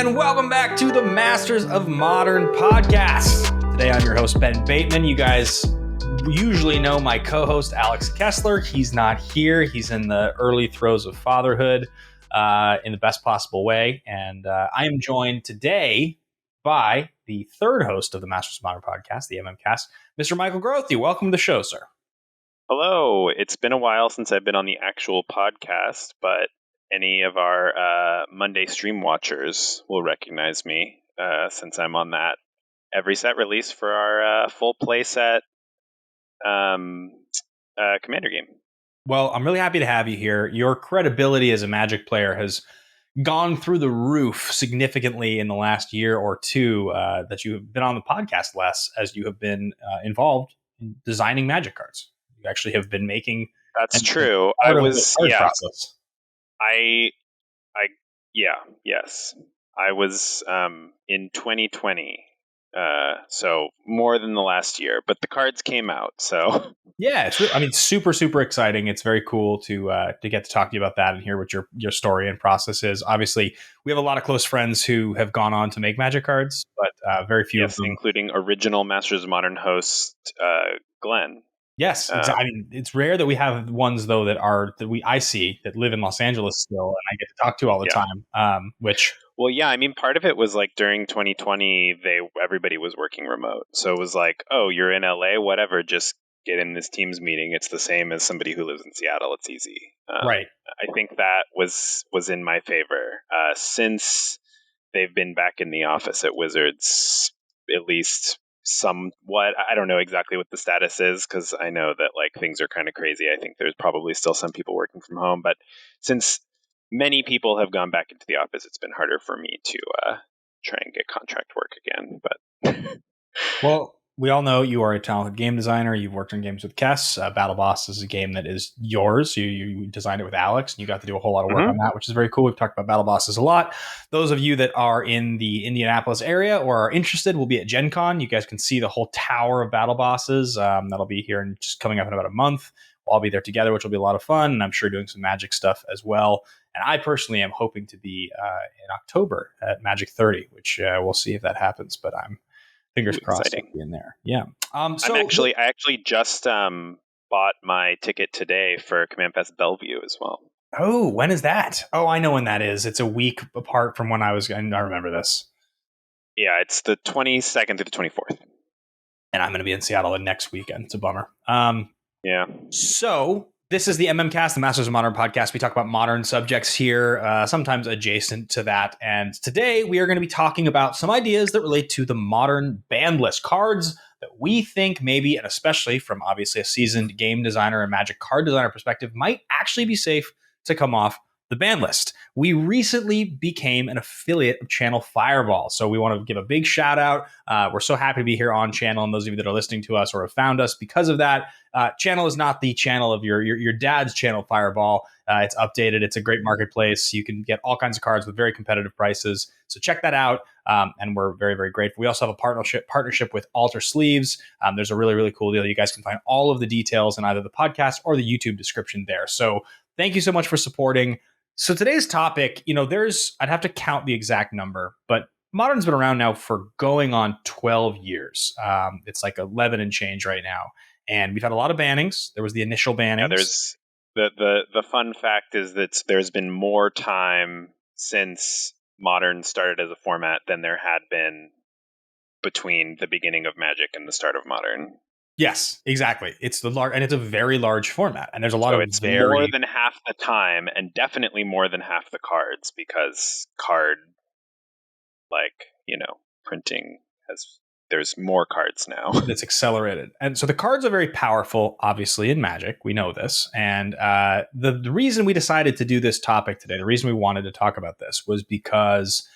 and welcome back to the Masters of Modern podcast. Today I'm your host, Ben Bateman. You guys usually know my co-host, Alex Kessler. He's not here. He's in the early throes of fatherhood in the best possible way. And I am joined today by the third host of the Masters of Modern podcast, the MMcast, Mr. Michael Grothy. Welcome to the show, sir. Hello. It's been a while since I've been on the actual podcast, but any of our Monday stream watchers will recognize me since I'm on that every set release for our full playset Commander game. Well, I'm really happy to have you here. Your credibility as a Magic player has gone through the roof significantly in the last year or two that you have been on the podcast less, as you have been involved in designing Magic cards. You actually have been making. That's true. I was process. Yes. I was in 2020, so more than the last year, but the cards came out, so yeah, it's super exciting. It's very cool to get to talk to you about that and hear what your story and process is. Obviously, we have a lot of close friends who have gone on to make Magic cards, but very few of them, including original Masters of Modern host Glenn. Yes, exactly. I mean, it's rare that we have ones though I see that live in Los Angeles still, and I get to talk to all the time. Well, yeah, I mean, part of it was like during 2020, everybody was working remote, so it was like, oh, you're in LA, whatever, just get in this Teams meeting. It's the same as somebody who lives in Seattle. It's easy, right? I think that was in my favor since they've been back in the office at Wizards, at least. Somewhat. I don't know exactly what the status is because I know that like things are kind of crazy. I think there's probably still some people working from home, but since many people have gone back into the office, it's been harder for me to try and get contract work again. But well, we all know you are a talented game designer. You've worked on games with Kess. Battle Boss is a game that is yours. You designed it with Alex, and you got to do a whole lot of work on that, which is very cool. We've talked about Battle Bosses a lot. Those of you that are in the Indianapolis area or are interested, we'll be at Gen Con. You guys can see the whole tower of Battle Bosses. That'll be here and just coming up in about a month. We'll all be there together, which will be a lot of fun, and I'm sure doing some Magic stuff as well. And I personally am hoping to be in October at Magic 30, which we'll see if that happens, but I'm fingers crossed in there. Yeah. I actually just bought my ticket today for Command Fest Bellevue as well. Oh, when is that? Oh, I know when that is. It's a week apart from when I remember this. Yeah, it's the 22nd to the 24th. And I'm going to be in Seattle next weekend. It's a bummer. Yeah. So this is the MMcast, the Masters of Modern podcast. We talk about modern subjects here, sometimes adjacent to that. And today we are going to be talking about some ideas that relate to the modern Banlist cards that we think maybe, and especially from obviously a seasoned game designer and Magic card designer perspective, might actually be safe to come off the Banlist. We recently became an affiliate of Channel Fireball, so we want to give a big shout out. We're so happy to be here on Channel, and those of you that are listening to us or have found us because of that. Channel is not the channel of your dad's Channel Fireball. It's updated. It's a great marketplace. You can get all kinds of cards with very competitive prices. So check that out. And we're very, very grateful. We also have a partnership with Alter Sleeves. There's a really, really cool deal. You guys can find all of the details in either the podcast or the YouTube description there. So thank you so much for supporting. So today's topic, I'd have to count the exact number, but Modern's been around now for going on 12 years. It's like 11 and change right now. And we've had a lot of bannings. There was the initial bannings. Yeah, there's the fun fact is that there's been more time since Modern started as a format than there had been between the beginning of Magic and the start of Modern. Yes, exactly. It's and it's a very large format, and there's a lot of it's more than half the time, and definitely more than half the cards because printing there's more cards now. It's accelerated. And so the cards are very powerful, obviously, in Magic. We know this. And the reason we decided to do this topic today, the reason we wanted to talk about this was because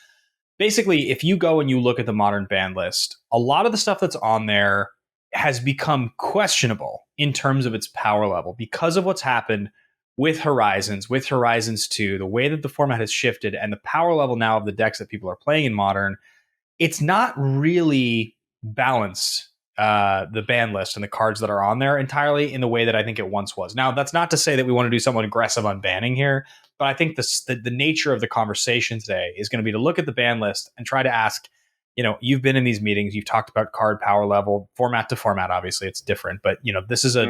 basically, if you go and you look at the Modern ban list, a lot of the stuff that's on there has become questionable in terms of its power level because of what's happened with Horizons 2, the way that the format has shifted and the power level now of the decks that people are playing in Modern. It's not really balanced, the ban list and the cards that are on there entirely in the way that I think it once was. Now, that's not to say that we want to do somewhat aggressive on banning here, But I think the nature of the conversation today is going to be to look at the ban list and try to ask, you've been in these meetings, you've talked about card power level, format to format, obviously it's different, but this is a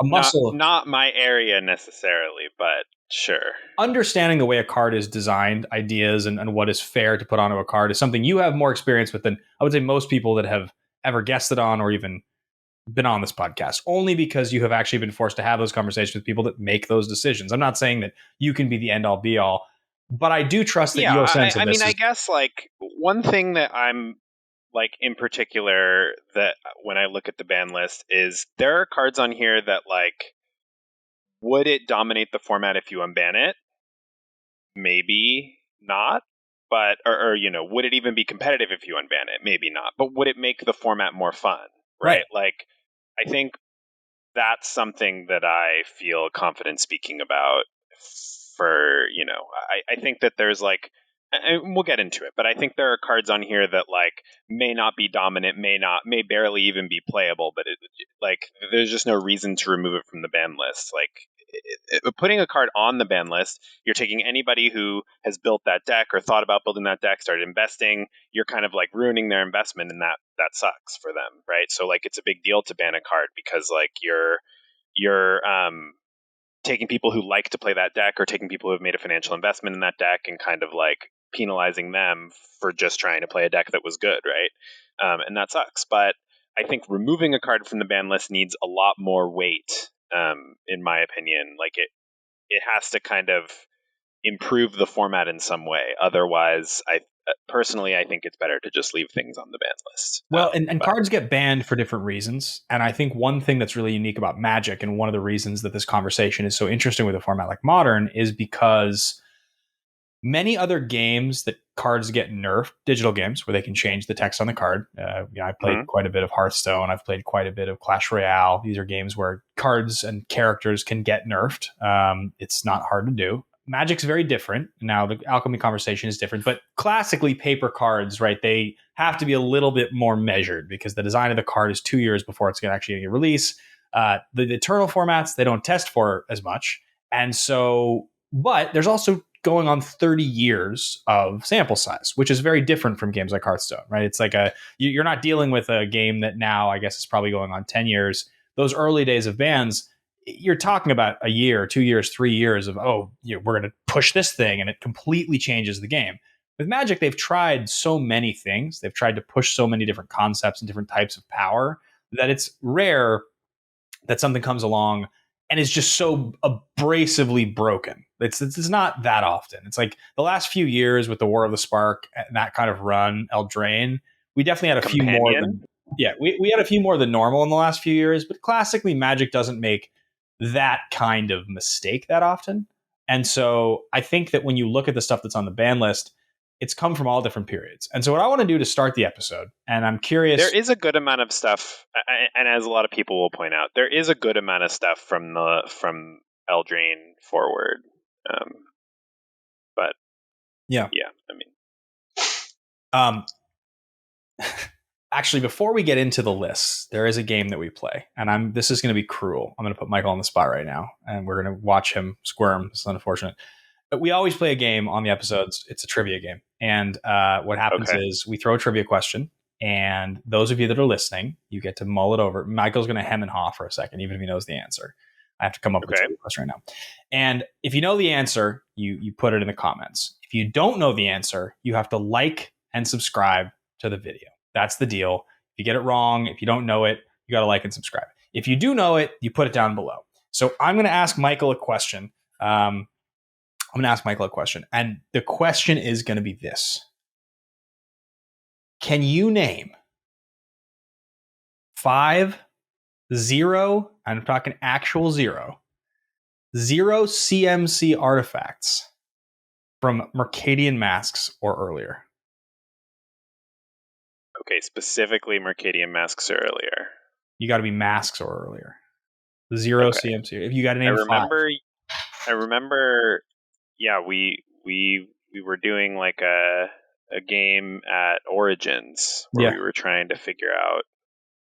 muscle. Not my area necessarily, but sure. Understanding the way a card is designed, ideas, and what is fair to put onto a card is something you have more experience with than I would say most people that have ever guested on or even been on this podcast, only because you have actually been forced to have those conversations with people that make those decisions. I'm not saying that you can be the end all be all, but I do trust that your sense of I this mean, is. I guess like one thing that I'm like in particular that when I look at the ban list is there are cards on here that like would it dominate the format if you unban it? Maybe not. But or would it even be competitive if you unban it? Maybe not. But would it make the format more fun? Right? Like I think that's something that I feel confident speaking about for, I think that there's like, and we'll get into it, but I think there are cards on here that like may not be dominant, may barely even be playable, but like there's just no reason to remove it from the ban list. Like putting a card on the ban list, you're taking anybody who has built that deck or thought about building that deck, started investing, you're kind of like ruining their investment, and that sucks for them, right? So like it's a big deal to ban a card because like you're taking people who like to play that deck or taking people who have made a financial investment in that deck and kind of like penalizing them for just trying to play a deck that was good, right? And that sucks. But I think removing a card from the ban list needs a lot more weight, in my opinion. Like it has to kind of improve the format in some way. Otherwise, I think it's better to just leave things on the ban list. Well, and cards get banned for different reasons. And I think one thing that's really unique about Magic, and one of the reasons that this conversation is so interesting with a format like Modern, is because many other games that cards get nerfed, digital games where they can change the text on the card. I played quite a bit of Hearthstone. I've played quite a bit of Clash Royale. These are games where cards and characters can get nerfed. It's not hard to do. Magic's very different. Now, the alchemy conversation is different, but classically, paper cards, right, they have to be a little bit more measured because the design of the card is 2 years before it's going to actually get release. The eternal formats, they don't test for as much. And so, but there's also going on 30 years of sample size, which is very different from games like Hearthstone, right? It's like you're not dealing with a game that now I guess is probably going on 10 years. Those early days of bans, you're talking about a year, 2 years, 3 years of, we're going to push this thing and it completely changes the game. With Magic, they've tried so many things. They've tried to push so many different concepts and different types of power that it's rare that something comes along and is just so abrasively broken. It's not that often. It's like the last few years with the War of the Spark and that kind of run, Eldraine, we definitely had a few more than we had a few more than normal in the last few years, but classically Magic doesn't make that kind of mistake that often. And so I think that when you look at the stuff that's on the ban list, it's come from all different periods. And so what I want to do to start the episode, and I'm curious. There is a good amount of stuff, and as a lot of people will point out, there is a good amount of stuff from Eldraine forward. But yeah, I mean, actually, before we get into the lists, there is a game that we play, and this is going to be cruel. I'm going to put Michael on the spot right now, and we're going to watch him squirm. It's unfortunate. But we always play a game on the episodes. It's a trivia game. And what happens is we throw a trivia question, and those of you that are listening, you get to mull it over. Michael's going to hem and haw for a second, even if he knows the answer. I have to come up with a trivia question right now. And if you know the answer, you put it in the comments. If you don't know the answer, you have to like and subscribe to the video. That's the deal. If you get it wrong, if you don't know it, you got to like and subscribe. If you do know it, you put it down below. So I'm going to ask Michael a question. And the question is going to be this. Can you name 5, 0, I'm talking actual 0 CMC artifacts from Mercadian Masks or earlier? Okay, specifically Mercadian Masks or earlier. You got to be masks or earlier. 0 CMC. If you got to name 5. I remember. Yeah, we were doing like a game at Origins where we were trying to figure out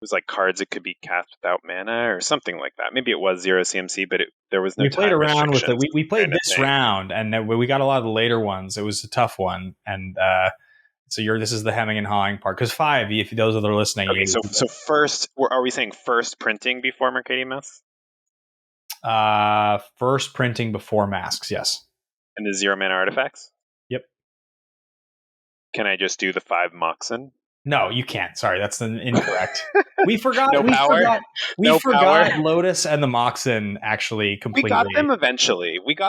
was like cards that could be cast without mana or something like that. Maybe it was 0 CMC, but there was no We played time around with it. restrictions. We played kind of this thing. round, and then we got a lot of the later ones. It was a tough one, and so this is the hemming and hawing part. Because 5, if those that are listening, Okay, so first, are we saying first printing before Mercadian Masks? First printing before masks, yes. And the 0 mana artifacts? Yep. Can I just do the 5 Moxen? No, you can't. Sorry, that's incorrect. We forgot. No power? We forgot Lotus and the Moxen actually completely. We got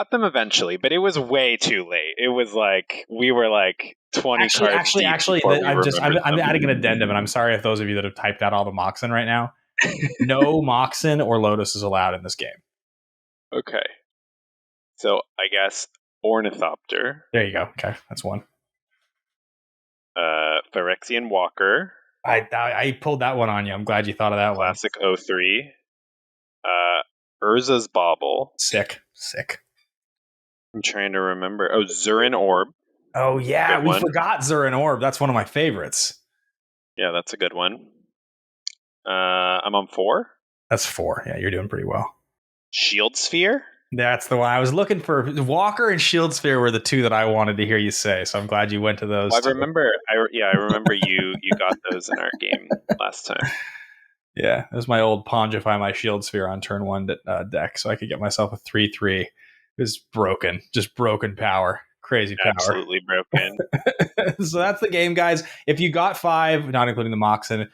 them eventually, but it was way too late. It was like we were like 20 cards deep. I'm adding an addendum, and I'm sorry if those of you that have typed out all the Moxen right now. No Moxen or Lotus is allowed in this game. Okay. So I guess Ornithopter. There you go. Okay, that's one. Phyrexian Walker. I pulled that one on you. I'm glad you thought of that Classic 03. Urza's Bauble. Sick. I'm trying to remember. Oh, Zurin Orb. Oh, yeah. We forgot Zurin Orb. That's one of my favorites. Yeah, that's a good one. I'm on 4. That's 4. Yeah, you're doing pretty well. Shield Sphere? That's the one I was looking for. Walker and Shield Sphere were the two that I wanted to hear you say, so I'm glad you went to those. Well, I remember you got those in our game last time. Yeah, it was my old Pongify my Shield Sphere on turn 1 deck, so I could get myself a 3/3. It was broken, just broken power, crazy power, absolutely broken. So that's the game, guys. If you got 5, not including the Moxen,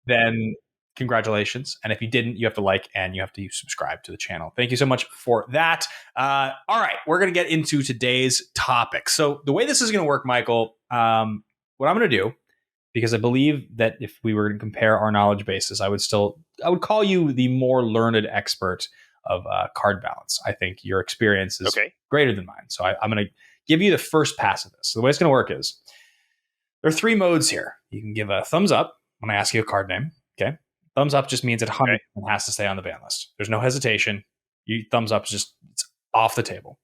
then congratulations. And if you didn't, you have to like and you have to subscribe to the channel. Thank you so much for that. All right, we're going to get into today's topic. So the way this is going to work, Michael, what I'm going to do, because I believe that if we were to compare our knowledge bases, I would call you the more learned expert of card balance. I think your experience is greater than mine. So I'm going to give you the first pass of this. So the way it's going to work is there are 3 modes here. You can give a thumbs up when I ask you a card name. Okay. Thumbs up just means it 100% has to stay on the ban list. There's no hesitation. Thumbs up is just it's off the table.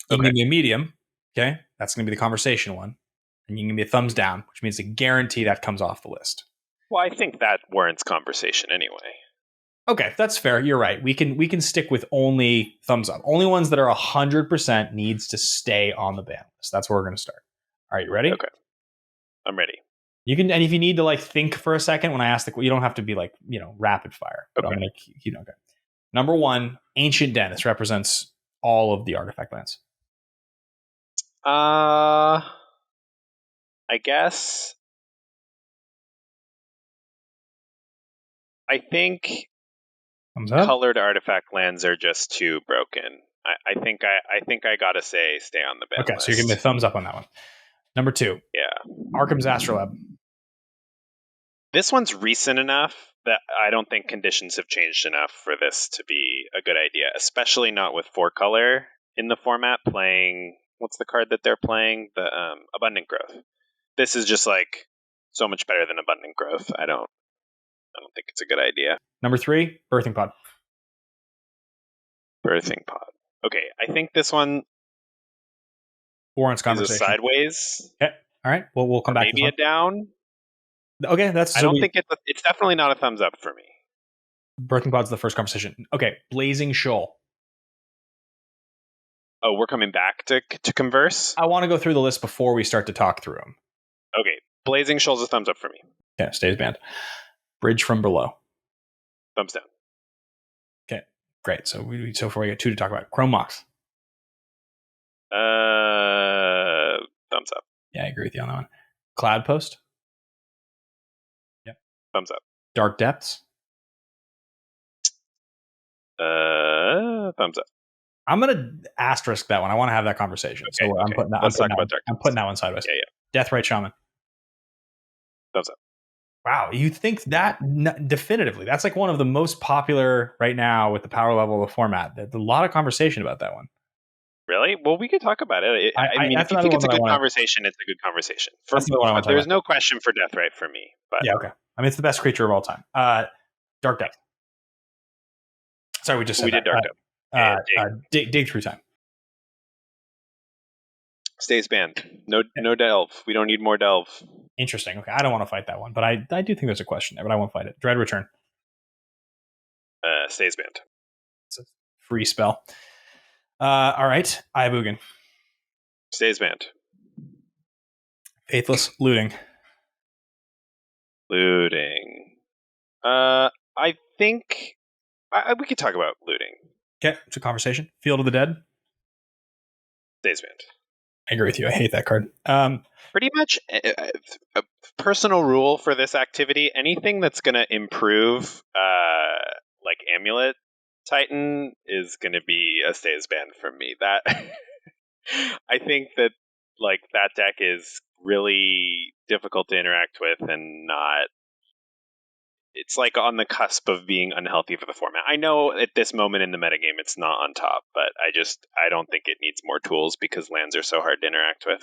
You can give me a medium. Okay. That's going to be the conversation one. And you can give me a thumbs down, which means a guarantee that comes off the list. Well, I think that warrants conversation anyway. Okay, that's fair. You're right. We can stick with only thumbs up. Only ones that are 100% needs to stay on the ban list. That's where we're going to start. All right, you ready? Okay. I'm ready. You can, and if you need to think for a second when I ask you don't have to be rapid fire. But I'm going to okay. Number 1, Ancient Den. This represents all of the artifact lands. I guess. I think colored artifact lands are just too broken. I think I gotta say stay on the ban list. Okay, so you're giving me a thumbs up on that one. Number 2. Yeah. Arkham's Astrolabe. This one's recent enough that I don't think conditions have changed enough for this to be a good idea, especially not with 4-color in the format playing. What's the card that they're playing? The Abundant Growth. This is just so much better than Abundant Growth. I don't think it's a good idea. Number 3, Birthing Pod. Birthing Pod. Okay, I think this one warrants conversation. Is a sideways. Okay, all right. Well, we'll come back. Maybe a down. Okay, that's. I don't think it's definitely not a thumbs up for me. Birthing Pod's the first conversation. Okay, Blazing Shoal. Oh, we're coming back to converse? I want to go through the list before we start to talk through them. Okay, Blazing Shoal's a thumbs up for me. Yeah, stays banned. Bridge from Below. Thumbs down. Okay, great. So far we got 2 to talk about. Chrome Mox. Thumbs up. Yeah, I agree with you on that one. Cloud Post. Yeah. Thumbs up. Dark Depths. Thumbs up. I'm gonna asterisk that one. I want to have that conversation. Okay, so I'm putting that. I'm putting that one sideways. Yeah. Deathrite Shaman. Thumbs up. Wow, you think that definitively? That's one of the most popular right now with the power level of the format. There's a lot of conversation about that one. Really? Well, we could talk about it. I mean, if you think it's a good conversation, it's a good conversation. There's no question for Deathrite for me. But yeah, okay. I mean, it's the best creature of all time. Dark Depth. Sorry, we just said did Dark Depth. Dig Through Time. Stays banned. No delve. We don't need more delve. Interesting. Okay, I don't want to fight that one, but I do think there's a question there, but I won't fight it. Dread Return. Stays banned. It's a free spell. All right, Ayabugan. Stays banned. Faithless Looting. Looting. I think we could talk about looting. Okay, it's a conversation. Field of the Dead. Stays banned. I agree with you. I hate that card. Pretty much a personal rule for this activity: anything that's going to improve, like Amulet Titan, is going to be a stays banned from me. That I think that like that deck is really difficult to interact with and not. It's like on the cusp of being unhealthy for the format. I know at this moment in the metagame it's not on top, but I don't think it needs more tools because lands are so hard to interact with.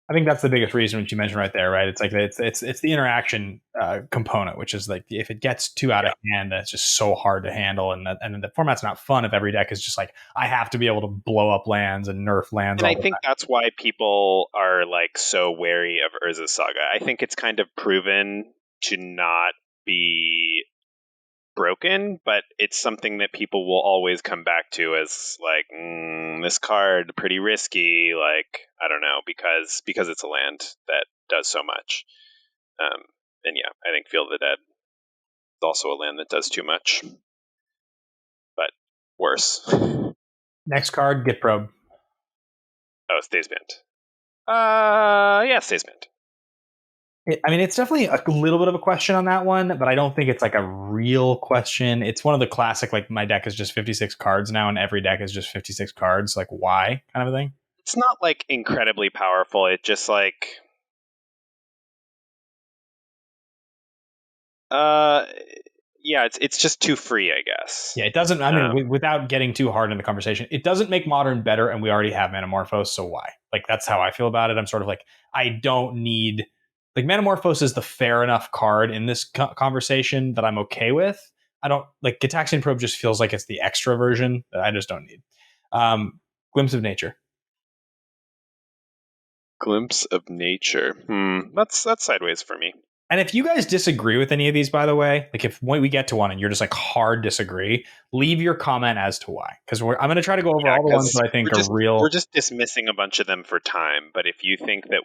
I think that's the biggest reason, which you mentioned right there, right? It's like it's the interaction component, which is like if it gets too out of hand, that's just so hard to handle, and the format's not fun if every deck is just like I have to be able to blow up lands and nerf lands. And I think that's why people are like so wary of Urza's Saga. I think it's kind of proven to not be broken, but it's something that people will always come back to as like this card pretty risky. Like I don't know because it's a land that does so much. And yeah, I think Field of the Dead is also a land that does too much, but worse. Next card, Git Probe. Oh, stays banned. Yeah, stays banned. I mean, it's definitely a little bit of a question on that one, but I don't think it's like a real question. It's one of the classic, like my deck is just 56 cards now, and every deck is just 56 cards. Like, why kind of a thing? It's not like incredibly powerful. It just like, yeah, it's just too free, I guess. Yeah, it doesn't. I mean, without getting too hard in the conversation, it doesn't make Modern better, and we already have Manamorphose, so why? Like, that's how I feel about it. I'm sort of like, I don't need. Like, Manamorphose is the fair enough card in this conversation that I'm okay with. I don't like Gitaxian Probe. Just feels like it's the extra version that I just don't need. Glimpse of Nature. Glimpse of Nature. That's sideways for me. And if you guys disagree with any of these, by the way, like if when we get to one and you're just like hard disagree, leave your comment as to why. Because I'm going to try to go over all the ones that I think are real. We're just dismissing a bunch of them for time. But if you think that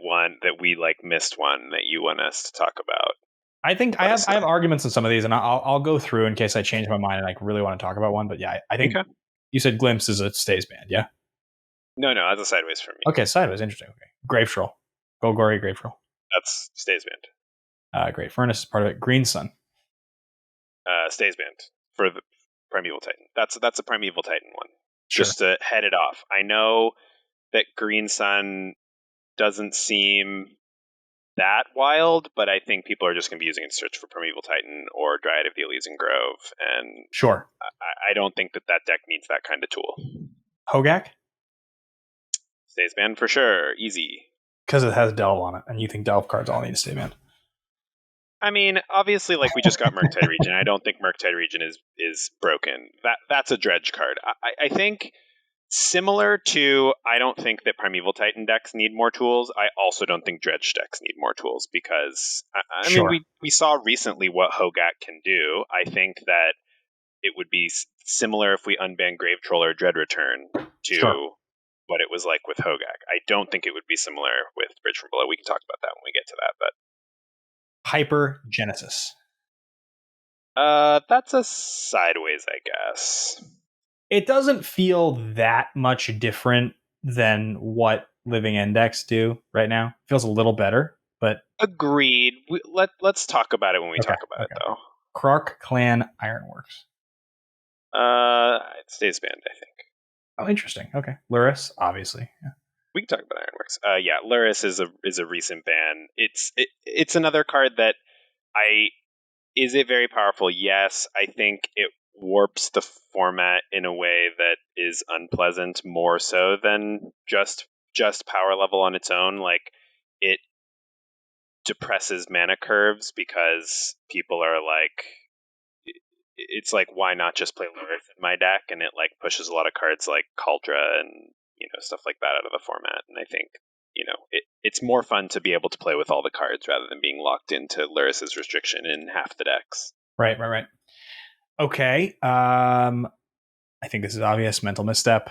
we like missed one that you want us to talk about, I think I have arguments on some of these, and I'll go through in case I change my mind and I really want to talk about one. But yeah, I think you said Glimpse is a stays band, yeah? No, that's a sideways for me. Okay, sideways, interesting. Okay, Grave Troll, Golgori Grave Troll. That's stays band. Great Furnace is part of it. Green Sun. Stays banned for the Primeval Titan. That's a Primeval Titan one. Sure. Just to head it off. I know that Green Sun doesn't seem that wild, but I think people are just going to be using it to search for Primeval Titan or Dryad of the Elysian Grove, and sure, I don't think that deck needs that kind of tool. Hogak? Stays banned for sure. Easy. Because it has Delve on it, and you think Delve cards all need to stay banned. I mean, obviously, like we just got Murktide Region. I don't think Murktide Region is broken. That's a dredge card. I think similar to I don't think that Primeval Titan decks need more tools. I also don't think dredge decks need more tools because I mean we saw recently what Hogak can do. I think that it would be similar if we unban Grave Troll or Dread Return to what it was like with Hogak. I don't think it would be similar with Bridge from Below. We can talk about that when we get to that, but. Hyper Genesis. That's a sideways, I guess. It doesn't feel that much different than what Living Index do right now. It feels a little better, but agreed. Let's talk about it when we talk about it, though. Krark Clan Ironworks. It stays banned, I think. Oh, interesting. Okay, Luris, obviously. Yeah. We can talk about Ironworks. Yeah, Luris is a recent ban. It's another card that is it very powerful? Yes, I think it warps the format in a way that is unpleasant more so than just power level on its own. Like it depresses mana curves because people are like, it's like, why not just play Luris in my deck? And it like pushes a lot of cards like Kaldra and stuff like that out of the format. And I think it's more fun to be able to play with all the cards rather than being locked into Luris's restriction in half the decks. Right. Okay. I think this is obvious. Mental misstep.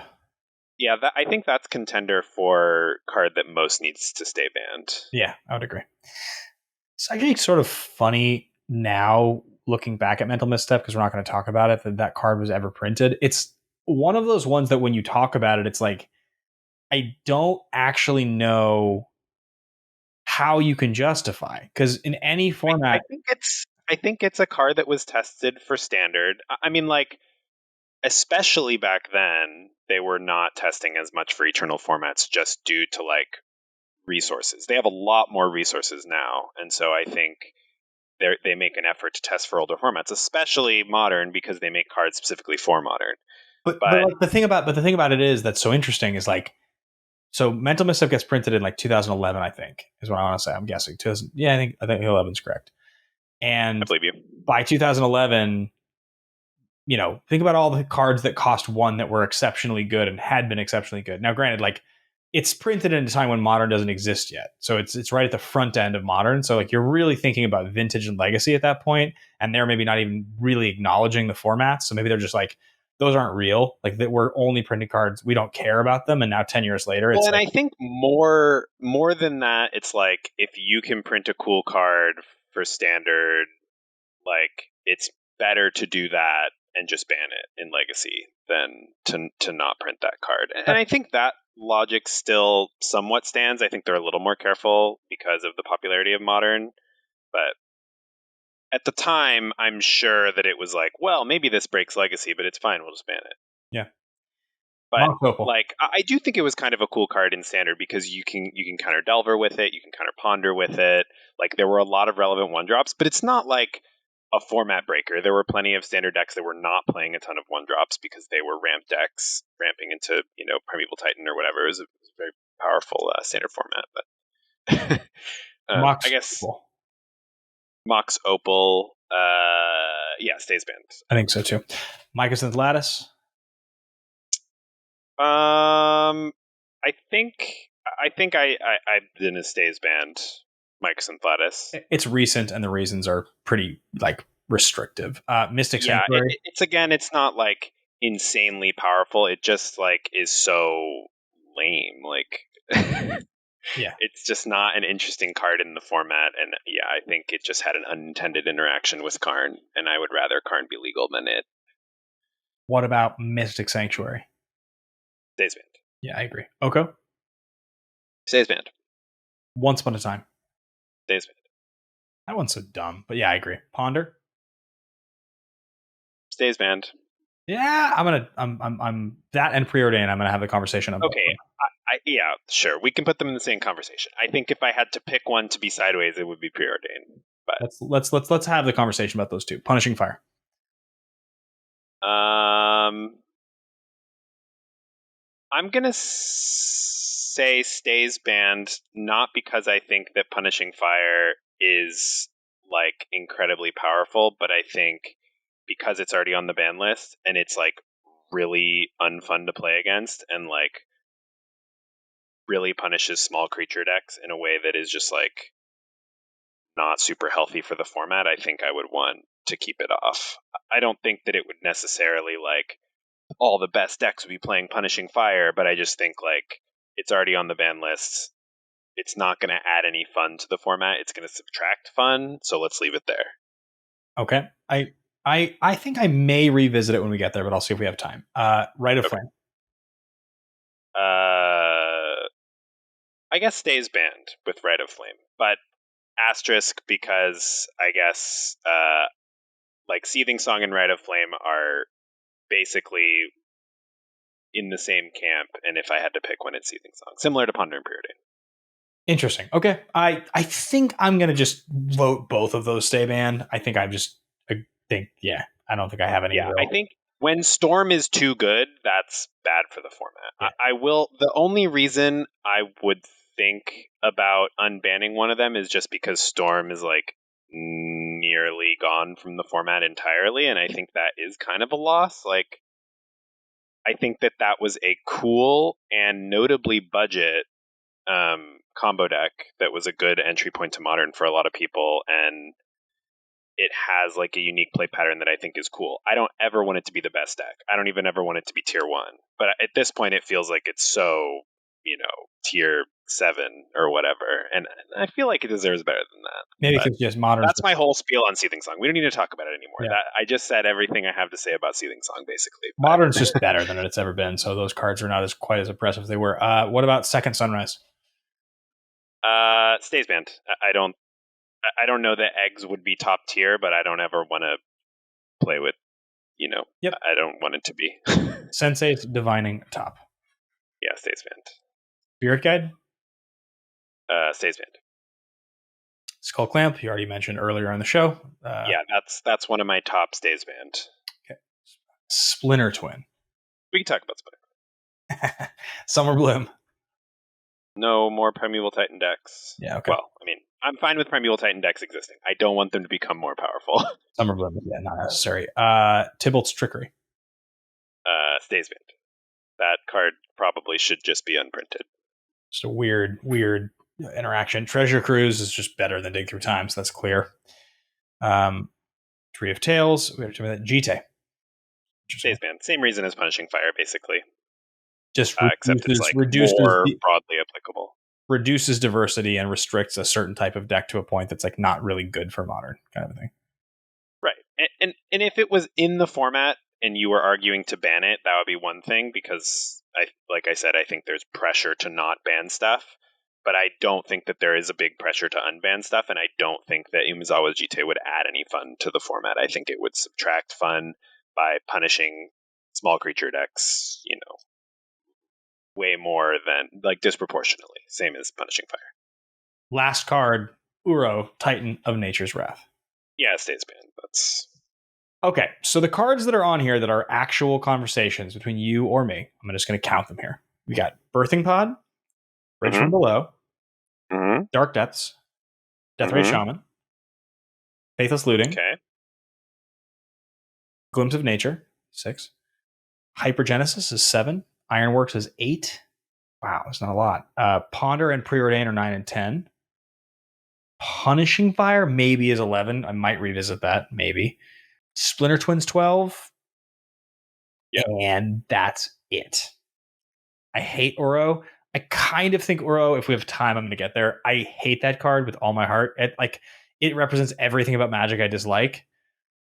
Yeah, I think that's contender for card that most needs to stay banned. Yeah, I would agree. It's actually sort of funny now looking back at mental misstep, because we're not going to talk about it, that card was ever printed. It's one of those ones that when you talk about it, it's like, I don't actually know how you can justify, because in any format, I think it's a card that was tested for standard. I mean, like, especially back then, they were not testing as much for eternal formats just due to like resources. They have a lot more resources now, and so I think they make an effort to test for older formats, especially modern, because they make cards specifically for modern. but But like the thing about it is that's so interesting is like, so mental misstep gets printed in like 2011, I think is what I want to say. I'm guessing 2000. Yeah, I think 11 is correct. I And believe you. by 2011, think about all the cards that cost one that were exceptionally good and had been exceptionally good. Now, granted, like, it's printed in a time when modern doesn't exist yet, so it's right at the front end of modern. So like, you're really thinking about vintage and legacy at that point, and they're maybe not even really acknowledging the formats. So maybe they're just like, those aren't real. Like, that we're only printing cards, we don't care about them. And now 10 years later, Well, it's and like, I think more than that, it's like if you can print a cool card for standard, like it's better to do that and just ban it in legacy than to not print that card. And I think that logic still somewhat stands. I think they're a little more careful because of the popularity of modern, but at the time, I'm sure that it was like, well, maybe this breaks legacy, but it's fine. We'll just ban it. yeah, But Mock Opal. like, I do think it was kind of a cool card in standard because you can counter Delver with it, you can counter Ponder with it. Like, there were a lot of relevant one drops, but it's not like a format breaker. There were plenty of standard decks that were not playing a ton of one drops because they were ramp decks, ramping into Primeval Titan or whatever. It was a very powerful standard format. But Mox I guess Opal. Mox Opal, yeah, stays banned. I think so too. Mycosynth Lattice. I think I've been a stays banned. Mike's and Lattice. It's recent, and the reasons are pretty like restrictive. Mystic Yeah, Sanctuary. it's not like insanely powerful. It just like is so lame. Like, Yeah. it's just not an interesting card in the format. And yeah, I think it just had an unintended interaction with Karn, and I would rather Karn be legal than it. What about Mystic Sanctuary? Stays banned. Yeah, I agree. Oko. Stays banned. Once Upon a Time. Stays banned. That one's so dumb, but yeah, I agree. Ponder. Stays banned. Yeah, I'm that and Preordain. I'm gonna have the conversation about. Okay, yeah, sure. We can put them in the same conversation. I think if I had to pick one to be sideways, it would be Preordain. But Let's have the conversation about those two. Punishing Fire. I'm gonna say stays banned, not because I think that Punishing Fire is like incredibly powerful, but I think because it's already on the ban list and it's like really unfun to play against and like really punishes small creature decks in a way that is just like not super healthy for the format. I think I would want to keep it off. I don't think that it would necessarily like all the best decks would be playing Punishing Fire, but I just think like it's already on the ban list. It's not going to add any fun to the format. It's going to subtract fun, so let's leave it there. Okay. I think I may revisit it when we get there, but I'll see if we have time. Rite of Flame. I guess stays banned with Rite of Flame, but asterisk because I guess like Seething Song and Rite of Flame are basically in the same camp, and if I had to pick one, it's Seething Song, similar to Ponder and Preordain. Interesting. Okay. I think I'm gonna just vote both of those stay banned. I think I don't think I have any. Yeah, I think when Storm is too good, that's bad for the format. Yeah. I will. The only reason I would think about unbanning one of them is just because Storm is like nearly gone from the format entirely, and I think that is kind of a loss. Like, I think that was a cool and notably budget combo deck that was a good entry point to Modern for a lot of people, and it has like a unique play pattern that I think is cool. I don't ever want it to be the best deck. I don't even ever want it to be tier 1. But at this point, it feels like it's so, tier 7 or whatever. And I feel like it deserves better than that. Maybe But because just modern. that's my whole spiel on Seething Song. We don't need to talk about it anymore. Yeah. I just said everything I have to say about Seething Song, basically. But Modern's just better than it's ever been, so those cards are not as quite as impressive as they were. What about Second Sunrise? Stays banned. I don't know that eggs would be top tier, but I don't ever want to play with, Yep. I don't want it to be. Sensei's Divining top. Yeah, stays banned. Spirit Guide? Stays banned. Skull Clamp, you already mentioned earlier on the show. Yeah, that's one of my top stays banned. Okay. Splinter Twin. We can talk about Splinter. Summer Bloom. No more Primeval Titan decks. Yeah, okay. Well, I mean, I'm fine with Primeval Titan decks existing. I don't want them to become more powerful. Summer Bloom, yeah, not necessary. Tybalt's Trickery. Stays banned. That card probably should just be unprinted. Just a weird interaction. Treasure Cruise is just better than Dig Through Time, so that's clear. Tree of Tales. We have to that Jite. Stays banned. Same reason as Punishing Fire, basically. Just except it's like more broadly applicable. Reduces diversity and restricts a certain type of deck to a point that's like not really good for Modern, kind of a thing. Right. And if it was in the format and you were arguing to ban it, that would be one thing, because like I said, I think there's pressure to not ban stuff, but I don't think that there is a big pressure to unban stuff, and I don't think that Umezawa Jite would add any fun to the format. I think it would subtract fun by punishing small creature decks, way more than, like, disproportionately, same as Punishing Fire. Last card, Uro, Titan of Nature's Wrath. Yeah, it stays banned. That's okay. So the cards that are on here that are actual conversations between you or me, I'm just going to count them here. We got Birthing Pod, Bridge from Below, Dark Depths, Deathrite Shaman, Faithless Looting, okay. Glimpse of Nature, 6. Hypergenesis is 7. Ironworks is 8. Wow, that's not a lot. Ponder and Preordain are 9 and 10. Punishing Fire maybe is 11. I might revisit that, maybe. Splinter Twins 12. Yeah. And that's it. I hate Uro. I kind of think Uro, if we have time, I'm going to get there. I hate that card with all my heart. It represents everything about Magic I dislike,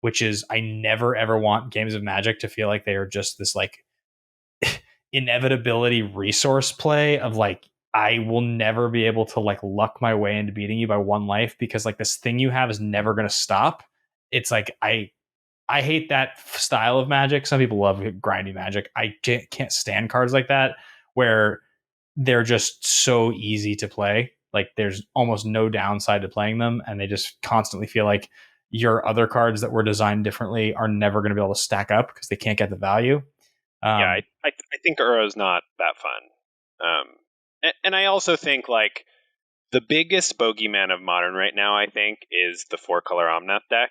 which is I never, ever want games of Magic to feel like they are just this like inevitability resource play of like, I will never be able to like luck my way into beating you by 1 life because like this thing you have is never going to stop. It's like, I hate that style of Magic. Some people love grindy Magic. I can't stand cards like that where they're just so easy to play. Like there's almost no downside to playing them, and they just constantly feel like your other cards that were designed differently are never going to be able to stack up because they can't get the value. I think Uro's not that fun. And I also think like the biggest bogeyman of Modern right now, I think, is the 4-color Omnath deck.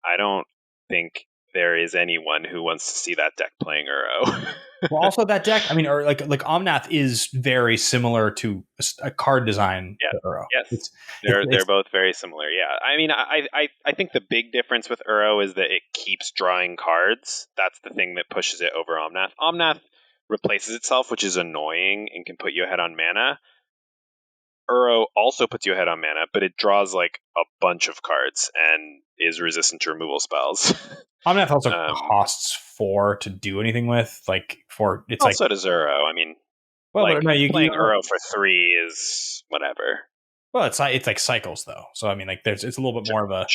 I don't think there is anyone who wants to see that deck playing Uro. Well, also that deck, I mean, or like Omnath is very similar to a card design to Uro. Yes, they're both very similar. Yeah, I mean, I think the big difference with Uro is that it keeps drawing cards. That's the thing that pushes it over Omnath. Omnath replaces itself, which is annoying and can put you ahead on mana. Uro also puts you ahead on mana, but it draws like a bunch of cards and is resistant to removal spells. Omnath also costs 4 to do anything with. Like it's also does Uro. I mean, playing Uro for 3 is whatever. Well, it's like cycles though. So I mean, like it's a little bit more of a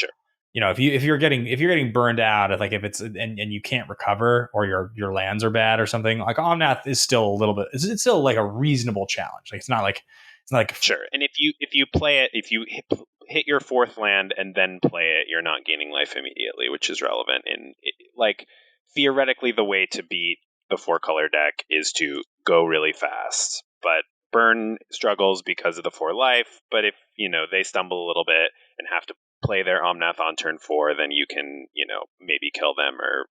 if you're getting burned out, like if it's and you can't recover or your lands are bad or something, like Omnath is still a little bit. It's still like a reasonable challenge. Like it's not like sure. And if you play it, if you hit your 4th land and then play it, you're not gaining life immediately, which is relevant. Like theoretically, the way to beat the 4-color deck is to go really fast, but Burn struggles because of the 4 life. But if they stumble a little bit and have to play their Omnath on turn 4, then you can maybe kill them or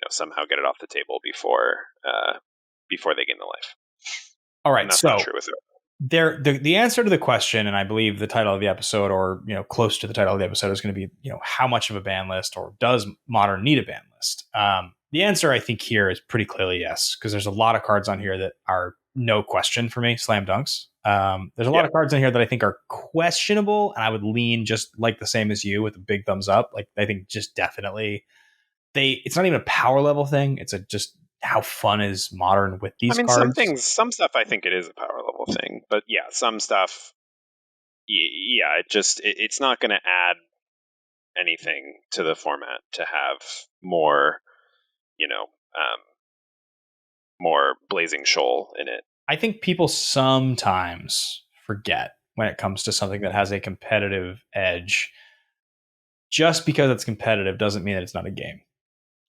somehow get it off the table before they gain the life. All right, and that's not true with it. the answer to the question, and I believe the title of the episode, or close to the title of the episode, is going to be how much of a ban list, or does Modern need a ban list? The answer I think here is pretty clearly yes, because there's a lot of cards on here that are no question for me, slam dunks. There's a lot of cards in here that I think are questionable, and I would lean just like the same as you with a big thumbs up. Like I think just definitely it's not even a power level thing. It's just how fun is Modern with these cards. Some stuff I think it is a power level thing, but yeah, some stuff, yeah, it's not going to add anything to the format to have more, more Blazing Shoal in it. I think people sometimes forget when it comes to something that has a competitive edge. Just because it's competitive doesn't mean that it's not a game.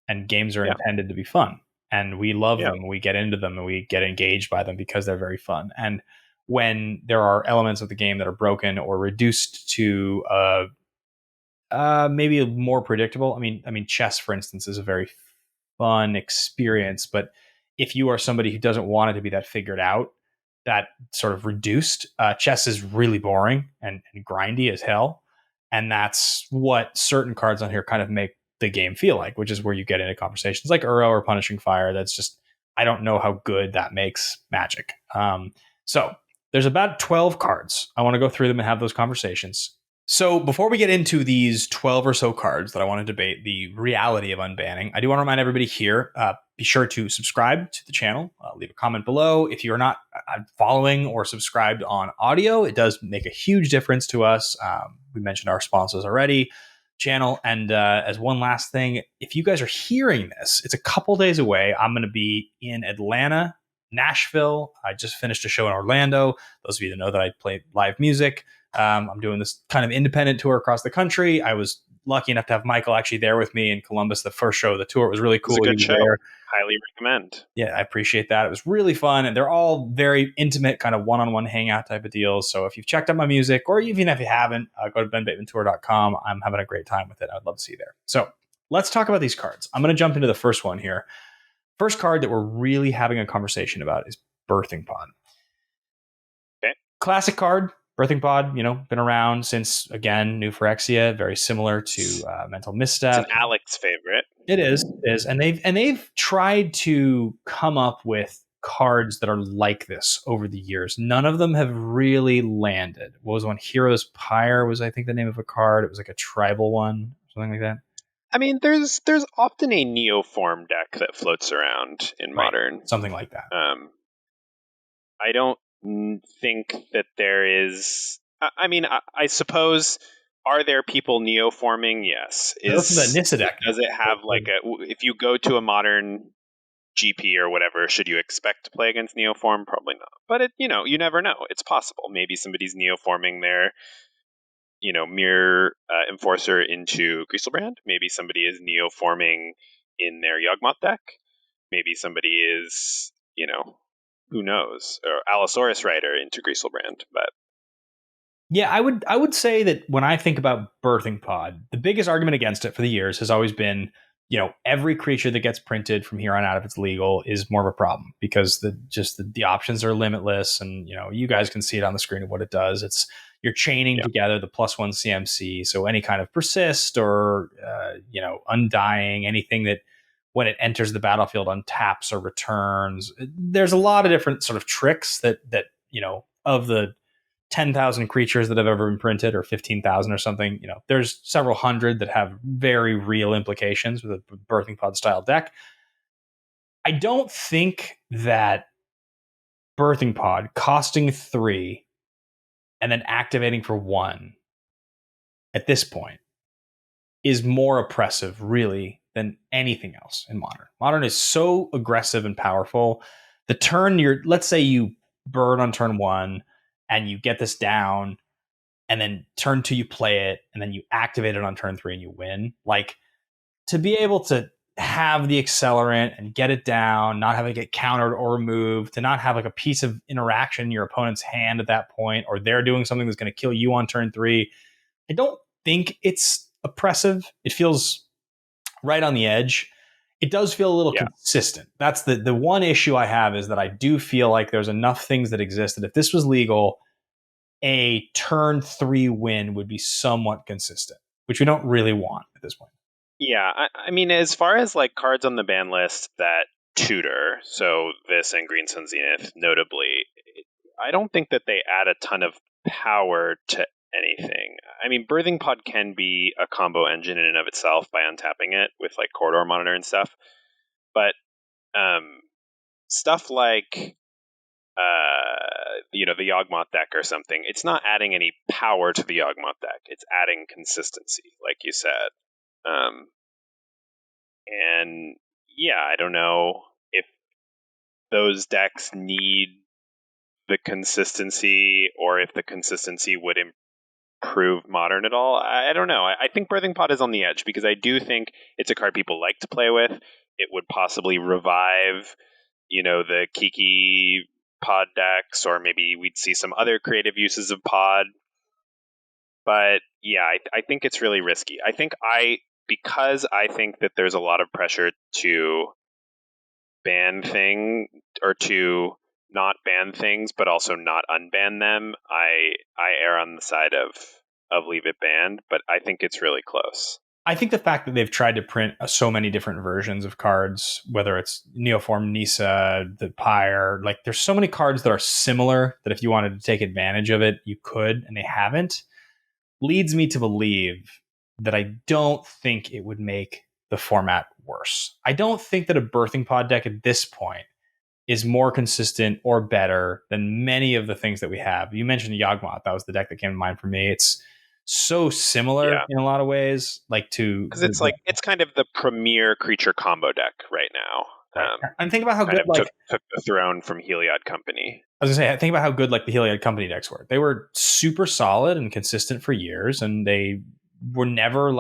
And games are intended to be fun. And we love them. We get into them and we get engaged by them because they're very fun. And when there are elements of the game that are broken or reduced to maybe more predictable. I mean, chess, for instance, is a very fun experience. But if you are somebody who doesn't want it to be that figured out, that sort of reduced, chess is really boring and grindy as hell. And that's what certain cards on here kind of make the game feel like, which is where you get into conversations like Uro or Punishing Fire. That's just, I don't know how good that makes Magic. So there's about 12 cards. I want to go through them and have those conversations. So before we get into these 12 or so cards that I want to debate the reality of unbanning, I do want to remind everybody here, be sure to subscribe to the channel, leave a comment below. If you're not following or subscribed on audio, it does make a huge difference to us. We mentioned our sponsors already, channel. And as one last thing, if you guys are hearing this, it's a couple days away. I'm going to be in Atlanta, Nashville. I just finished a show in Orlando. Those of you that know that I play live music. I'm doing this kind of independent tour across the country. I was lucky enough to have Michael actually there with me in Columbus, the first show of the tour. It was really cool. It was a good show. There. Highly recommend. Yeah, I appreciate that. It was really fun. And they're all very intimate, kind of one-on-one hangout type of deals. So if you've checked out my music, or even if you haven't, go to benbatemantour.com. I'm having a great time with it. I'd love to see you there. So let's talk about these cards. I'm going to jump into the first one here. First card that we're really having a conversation about is Birthing Pod. Okay. Classic card. Birthing Pod, been around since, again, New Phyrexia, very similar to Mental Misstep. It's an Alex favorite. It is, and they've tried to come up with cards that are like this over the years. None of them have really landed. What was one? Hero's Pyre was, I think, the name of a card. It was like a tribal one, something like that. I mean, there's often a Neoform deck that floats around in Modern, something like that. I don't think that there is. I mean, I suppose, are there people neoforming? Yes. Does it have like if you go to a Modern GP or whatever, should you expect to play against neoform? Probably not. But you never know. It's possible. Maybe somebody's neoforming their Mirror Enforcer into Grieselbrand. Maybe somebody is neoforming in their Yawgmoth deck. Maybe somebody is who knows? Or Allosaurus Rider into Grieselbrand, but yeah, I would say that when I think about Birthing Pod, the biggest argument against it for the years has always been, every creature that gets printed from here on out, if it's legal, is more of a problem because the options are limitless, and you guys can see it on the screen of what it does. You're chaining together the +1 CMC, so any kind of persist or undying, anything that when it enters the battlefield untaps or returns. There's a lot of different sort of tricks that of the 10,000 creatures that have ever been printed, or 15,000 or something, there's several hundred that have very real implications with a Birthing Pod style deck. I don't think that Birthing Pod costing 3 and then activating for 1 at this point is more oppressive, really, than anything else in Modern. Modern is so aggressive and powerful. The turn let's say you burn on turn 1 and you get this down, and then turn 2 you play it, and then you activate it on turn 3 and you win. Like, to be able to have the accelerant and get it down, not have it get countered or removed, to not have like a piece of interaction in your opponent's hand at that point, or they're doing something that's going to kill you on turn 3. I don't think it's oppressive. It feels right on the edge. it does feel a little Yeah. consistent. That's the one issue I have, is that I do feel like there's enough things that exist that if this was legal, a turn 3 win would be somewhat consistent, which we don't really want at this point. Yeah, I mean, as far as like cards on the ban list that tutor, so this and Green Sun Zenith, notably, I don't think that they add a ton of power to anything. I mean, Birthing Pod can be a combo engine in and of itself by untapping it with like Corridor Monitor and stuff, but stuff like the Yawgmoth deck or something, it's not adding any power to the Yawgmoth deck. It's adding consistency, like you said. And yeah, I don't know if those decks need the consistency or if the consistency would improve Modern at all. I don't know. I think Birthing Pod is on the edge because I do think it's a card people like to play with. It would possibly revive, the Kiki Pod decks, or maybe we'd see some other creative uses of Pod. But yeah, I think it's really risky. Because I think that there's a lot of pressure to ban thing or to not ban things, but also not unban them. I err on the side of leave it banned, but I think it's really close. I think the fact that they've tried to print so many different versions of cards, whether it's Neoform, Nisa, the Pyre, like there's so many cards that are similar that if you wanted to take advantage of it, you could, and they haven't, leads me to believe that I don't think it would make the format worse. I don't think that a Birthing Pod deck at this point is more consistent or better than many of the things that we have. You mentioned Yawgmoth. That was the deck that came to mind for me. It's so similar in a lot of ways, because it's kind of the premier creature combo deck right now. I'm thinking about how good took the throne from Heliod Company. I was gonna say, think about how good like the Heliod Company decks were. They were super solid and consistent for years, and they were never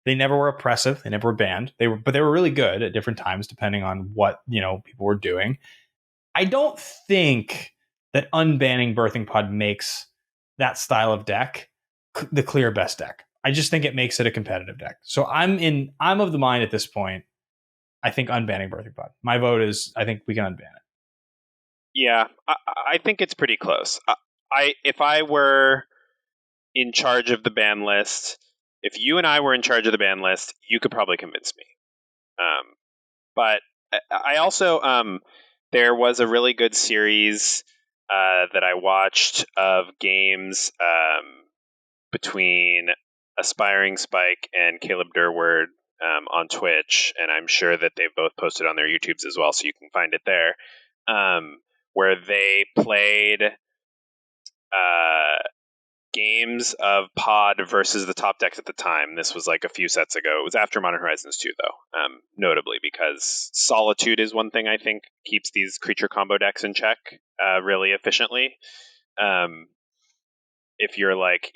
they never were oppressive. They never were banned. They were really good at different times depending on what people were doing. I don't think that unbanning Birthing Pod makes that style of deck the clear best deck. I just think it makes it a competitive deck. So I'm of the mind at this point, I think unbanning Birthing Pod. My vote is I think we can unban it. Yeah, I think it's pretty close. If I were in charge of the ban list, if you and I were in charge of the ban list, you could probably convince me. But I also there was a really good series that I watched of games between Aspiring Spike and Caleb Durward on Twitch, and I'm sure that they've both posted on their YouTubes as well, so you can find it there, where they played games of Pod versus the top decks at the time. This was like a few sets ago. It was after Modern Horizons 2, though, notably because Solitude is one thing I think keeps these creature combo decks in check really efficiently. If you're like,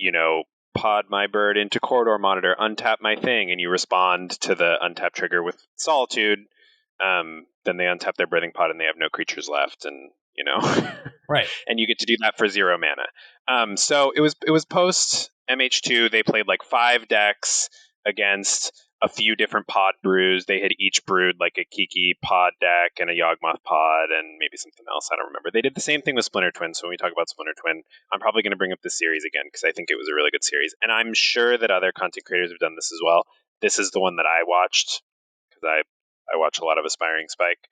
Pod my bird into Corridor Monitor, untap my thing, and you respond to the untap trigger with Solitude, then they untap their Birthing Pod and they have no creatures left, and right, and you get to do that for 0 mana. So it was post MH2. They played like 5 decks against a few different pod brews. They had each brewed like a Kiki pod deck and a Yawgmoth pod and maybe something else. I don't remember. They did the same thing with Splinter Twin. So when we talk about Splinter Twin, I'm probably going to bring up this series again because I think it was a really good series. And I'm sure that other content creators have done this as well. This is the one that I watched because I watch a lot of Aspiring Spike.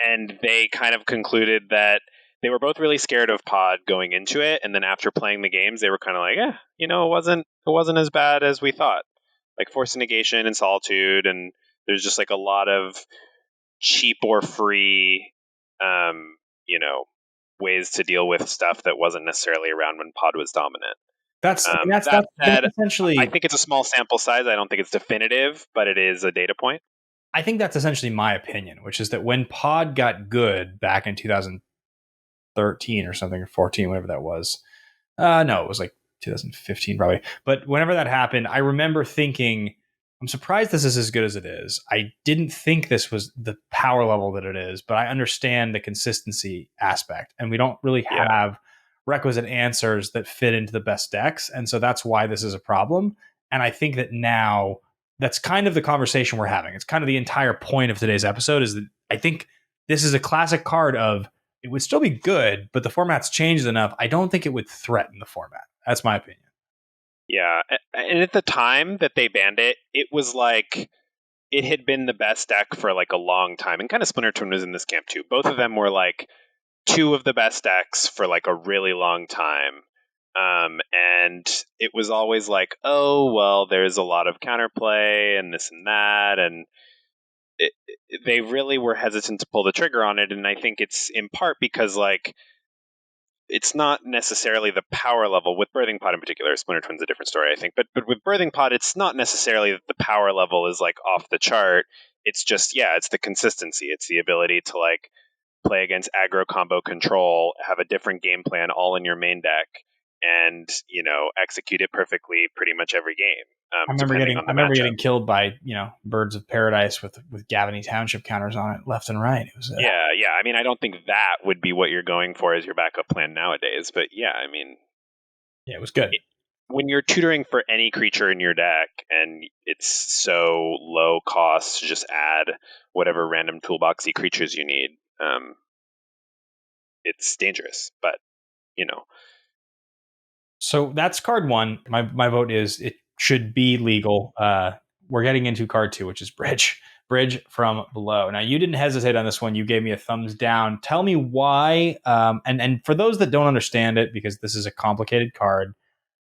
And they kind of concluded that they were both really scared of Pod going into it, and then after playing the games, they were kind of like, it wasn't as bad as we thought. Like Force Negation and Solitude, and there's just like a lot of cheap or free, ways to deal with stuff that wasn't necessarily around when Pod was dominant. That's essentially. I think it's a small sample size. I don't think it's definitive, but it is a data point. I think that's essentially my opinion, which is that when Pod got good back in 2013 or something, or 14, whatever that was. No, it was like 2015 probably. But whenever that happened, I remember thinking, I'm surprised this is as good as it is. I didn't think this was the power level that it is, but I understand the consistency aspect. And we don't really have requisite answers that fit into the best decks. And so that's why this is a problem. And I think that now that's kind of the conversation we're having. It's kind of the entire point of today's episode is that I think this is a classic card of it would still be good, but the format's changed enough. I don't think it would threaten the format. That's my opinion. Yeah, and at the time that they banned it, it was like it had been the best deck for like a long time, and kind of Splinter Twin was in this camp too. Both of them were like two of the best decks for like a really long time. And it was always like, oh, well, there's a lot of counterplay and this and that. And they really were hesitant to pull the trigger on it. And I think it's in part because, like, it's not necessarily the power level with Birthing Pod in particular. Splinter Twin's a different story, I think. But with Birthing Pod, it's not necessarily that the power level is like off the chart. It's just, yeah, it's the consistency. It's the ability to like play against aggro combo control, have a different game plan all in your main deck, and execute it perfectly pretty much every game. I remember getting killed by Birds of Paradise with Gavany Township counters on it left and right. It was yeah. I mean, I don't think that would be what you're going for as your backup plan nowadays, but yeah, I mean, yeah, it was good. When you're tutoring for any creature in your deck and it's so low cost to just add whatever random toolboxy creatures you need, it's dangerous, but So that's card one. My vote is it should be legal. We're getting into card two, which is Bridge from Below. Now, you didn't hesitate on this one. You gave me a thumbs down. Tell me why. And for those that don't understand it, because this is a complicated card,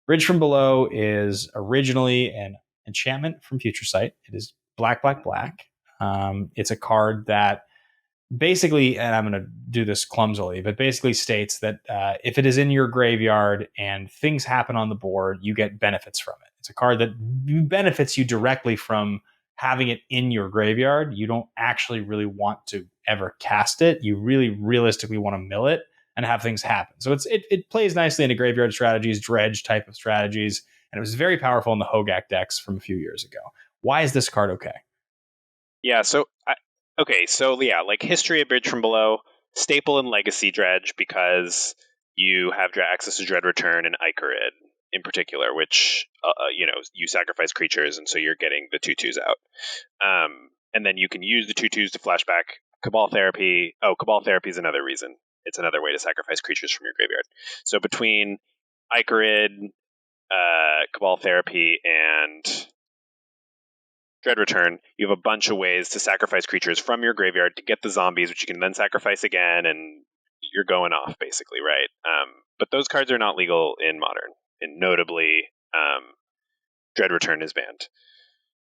Bridge from Below is originally an enchantment from Future Sight. It is black. It's a card that basically, and I'm going to do this clumsily, but basically states that if it is in your graveyard and things happen on the board, you get benefits from it. It's a card that benefits you directly from having it in your graveyard. You don't actually really want to ever cast it. You really realistically want to mill it and have things happen. So it plays nicely into graveyard strategies, dredge type of strategies, and it was very powerful in the Hogak decks from a few years ago. Why is this card okay? Yeah, like history of Bridge from Below, staple in Legacy Dredge because you have access to Dread Return and Icarid in particular, which you sacrifice creatures, and so you're getting the 2/2s out. And then you can use the 2/2s to flashback Cabal Therapy. Oh, Cabal Therapy is another reason. It's another way to sacrifice creatures from your graveyard. So between Icarid, Cabal Therapy, and Dread Return, you have a bunch of ways to sacrifice creatures from your graveyard to get the zombies, which you can then sacrifice again, and you're going off, basically, right? But those cards are not legal in Modern, and notably, Dread Return is banned.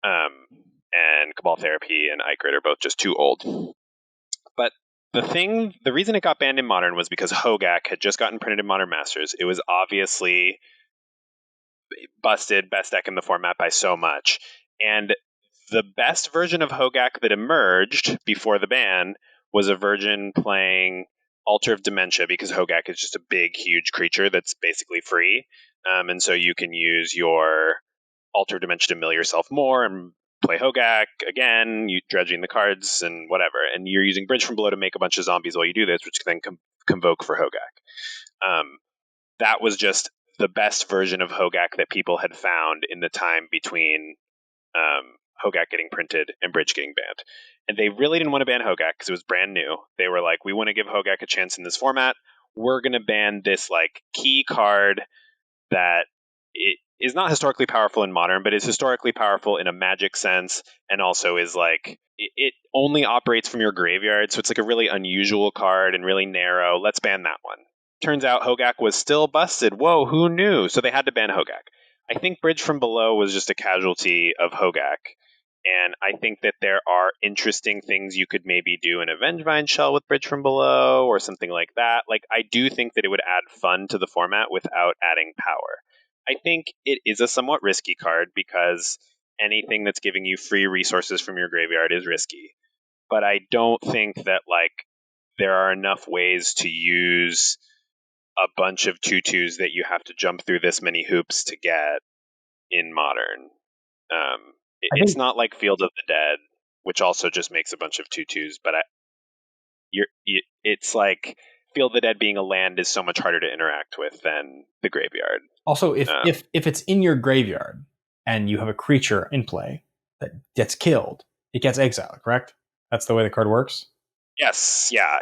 And Cabal Therapy and Icarid are both just too old. But the reason it got banned in Modern was because Hogak had just gotten printed in Modern Masters. It was obviously busted, best deck in the format by so much. And the best version of Hogak that emerged before the ban was a version playing Altar of Dementia, because Hogak is just a big, huge creature that's basically free. And so you can use your Altar of Dementia to mill yourself more and play Hogak again, you dredging the cards and whatever. And you're using Bridge from Below to make a bunch of zombies while you do this, which can then convoke for Hogak. That was just the best version of Hogak that people had found in the time between Hogak getting printed and Bridge getting banned. And they really didn't want to ban Hogak because it was brand new. They were like, we want to give Hogak a chance in this format. We're going to ban this like key card that it is not historically powerful in Modern, but is historically powerful in a Magic sense, and also is like, it only operates from your graveyard, so it's like a really unusual card and really narrow. Let's ban that one. Turns out Hogak was still busted. Whoa, who knew? So they had to ban Hogak. I think Bridge from Below was just a casualty of Hogak. And I think that there are interesting things you could maybe do in a Vengevine Shell with Bridge from Below or something like that. Like, I do think that it would add fun to the format without adding power. I think it is a somewhat risky card because anything that's giving you free resources from your graveyard is risky. But I don't think that, like, there are enough ways to use a bunch of 2/2s that you have to jump through this many hoops to get in Modern. It's not like Field of the Dead, which also just makes a bunch of 2/2s, but it's like Field of the Dead being a land is so much harder to interact with than the graveyard. Also, if it's in your graveyard and you have a creature in play, that gets killed, it gets exiled, correct? That's the way the card works? Yes, yeah.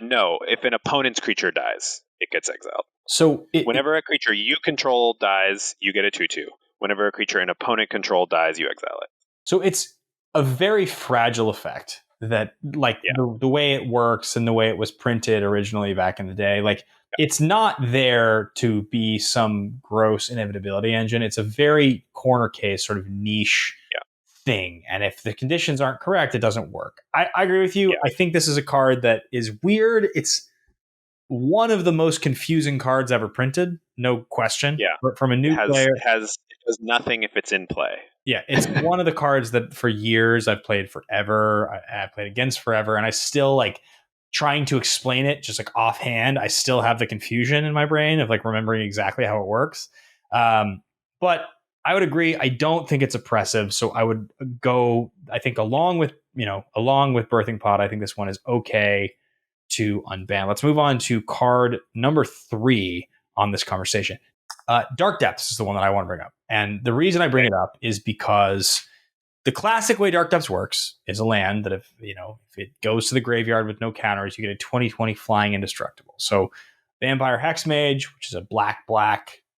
No, if an opponent's creature dies, it gets exiled. So Whenever a creature you control dies, you get a 2/2. Whenever a creature an opponent control dies, you exile it. so it's a very fragile effect that, like, Yeah. the way it works and the way it was printed originally back in the day, like, it's not there to be some gross inevitability engine. It's a very corner case, sort of niche thing. And if the conditions aren't correct, it doesn't work. I agree with you. Yeah. I think this is a card that is weird. It's one of the most confusing cards ever printed, no question. Yeah. But from a new player, It does nothing if it's in play. yeah, it's one of the cards that for years I've played forever. I played against forever, and I still, like, trying to explain it just like offhand. I still have the confusion in my brain of, like, remembering exactly how it works. But I would agree. I don't think it's oppressive, so I would go. I think along with Birthing Pod, I think this one is okay to unban. Let's move on to card number 3 on this conversation. Dark Depths is the one that I want to bring up. And the reason I bring it up is because the classic way Dark Depths works is a land that if it goes to the graveyard with no counters, you get a 20/20 flying indestructible. So Vampire Hexmage, which is a black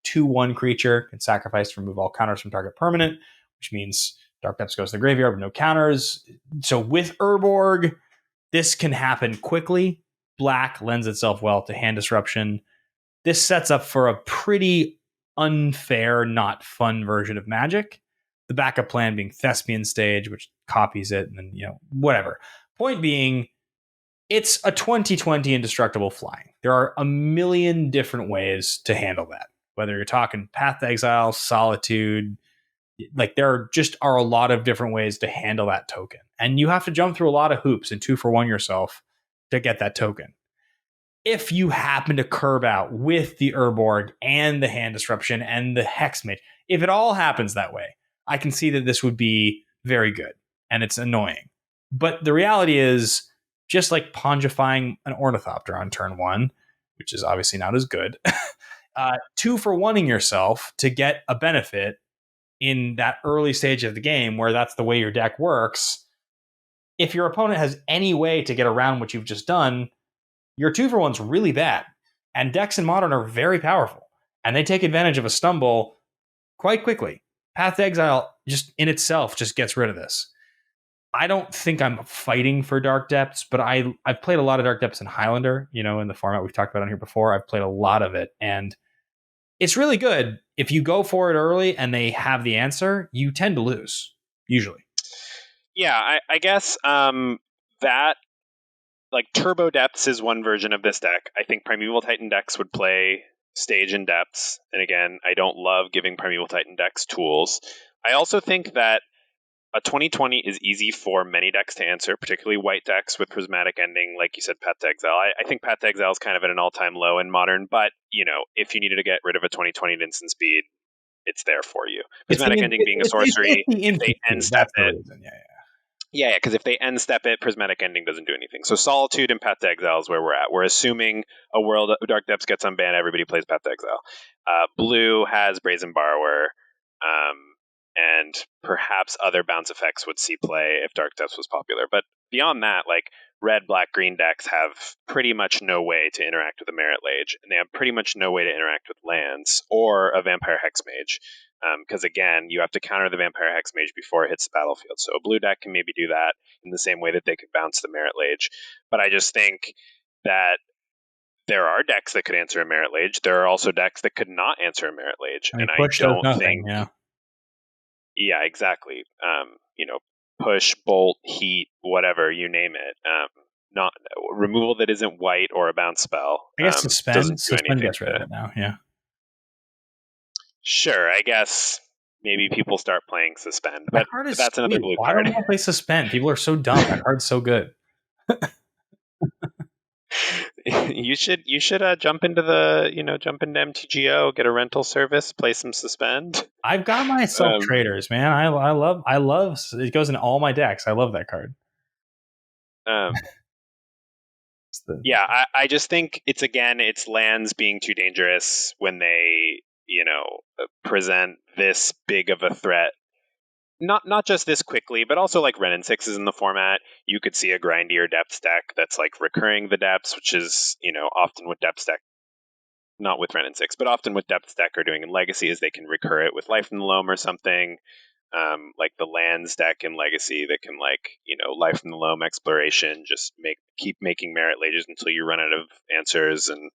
2/1 creature, can sacrifice to remove all counters from target permanent, which means Dark Depths goes to the graveyard with no counters. So with Urborg, this can happen quickly. Black lends itself well to hand disruption. This sets up for a pretty unfair, not fun version of Magic. The backup plan being Thespian Stage, which copies it, and then, whatever. Point being, it's a 20/20 indestructible flying. There are a million different ways to handle that. Whether you're talking Path to Exile, Solitude, like, there are a lot of different ways to handle that token. And you have to jump through a lot of hoops and 2-for-1 yourself to get that token. If you happen to curb out with the Urborg and the hand disruption and the Hexmage, if it all happens that way, I can see that this would be very good, and it's annoying. But the reality is, just like pongifying an Ornithopter on turn 1, which is obviously not as good, 2-for-1ing yourself to get a benefit in that early stage of the game where that's the way your deck works. If your opponent has any way to get around what you've just done, your 2-for-1's really bad. And decks in Modern are very powerful, and they take advantage of a stumble quite quickly. Path to Exile just in itself just gets rid of this. I don't think I'm fighting for Dark Depths, but I've played a lot of Dark Depths in Highlander, in the format we've talked about on here before. I've played a lot of it, and it's really good. If you go for it early and they have the answer, you tend to lose, usually. Yeah, I guess that, like, Turbo Depths is one version of this deck. I think Primeval Titan decks would play Stage and Depths. And again, I don't love giving Primeval Titan decks tools. I also think that a 20/20 is easy for many decks to answer, particularly white decks with Prismatic Ending, like you said, Path to Exile. I think Path to Exile is kind of at an all-time low in Modern, but, if you needed to get rid of a 20/20 at instant speed, it's there for you. Prismatic Ending being a sorcery, if they end step it. Yeah, because if they end step it, Prismatic Ending doesn't do anything. So Solitude and Path to Exile is where we're at. We're assuming a world Dark Depths gets unbanned, everybody plays Path to Exile. Blue has Brazen Borrower, and perhaps other bounce effects would see play if Dark Depths was popular. But beyond that, like, red, black, green decks have pretty much no way to interact with a Merit Lage, and they have pretty much no way to interact with lands or a Vampire Hexmage. Because again, you have to counter the Vampire Hexmage before it hits the battlefield. So a blue deck can maybe do that in the same way that they could bounce the Merit Lage. But I just think that there are decks that could answer a Merit Lage. There are also decks that could not answer a Merit Lage. I don't think. Yeah, exactly. Push, bolt, heat, whatever, you name it. Not removal that isn't white or a bounce spell. I guess suspend gets rid of it now. Yeah. Sure, I guess maybe people start playing Suspend, but that's another blue card. Why don't I play Suspend? People are so dumb. That card's so good. You should jump into MTGO, get a rental service, play some Suspend. I've got myself Traders, man. I love it. Goes in all my decks. I love that card. Yeah, I just think it's lands being too dangerous when they present this big of a threat not just this quickly, but also like Ren and Sixes in the format. You could see a grindier depth stack that's like recurring the depths, which is often what depth stack, not with Ren and Six, but often what depth stack are doing in Legacy is they can recur it with Life in the Loam or something. Like the lands deck in Legacy that can Life in the Loam exploration, just keep making Merit Lages until you run out of answers. And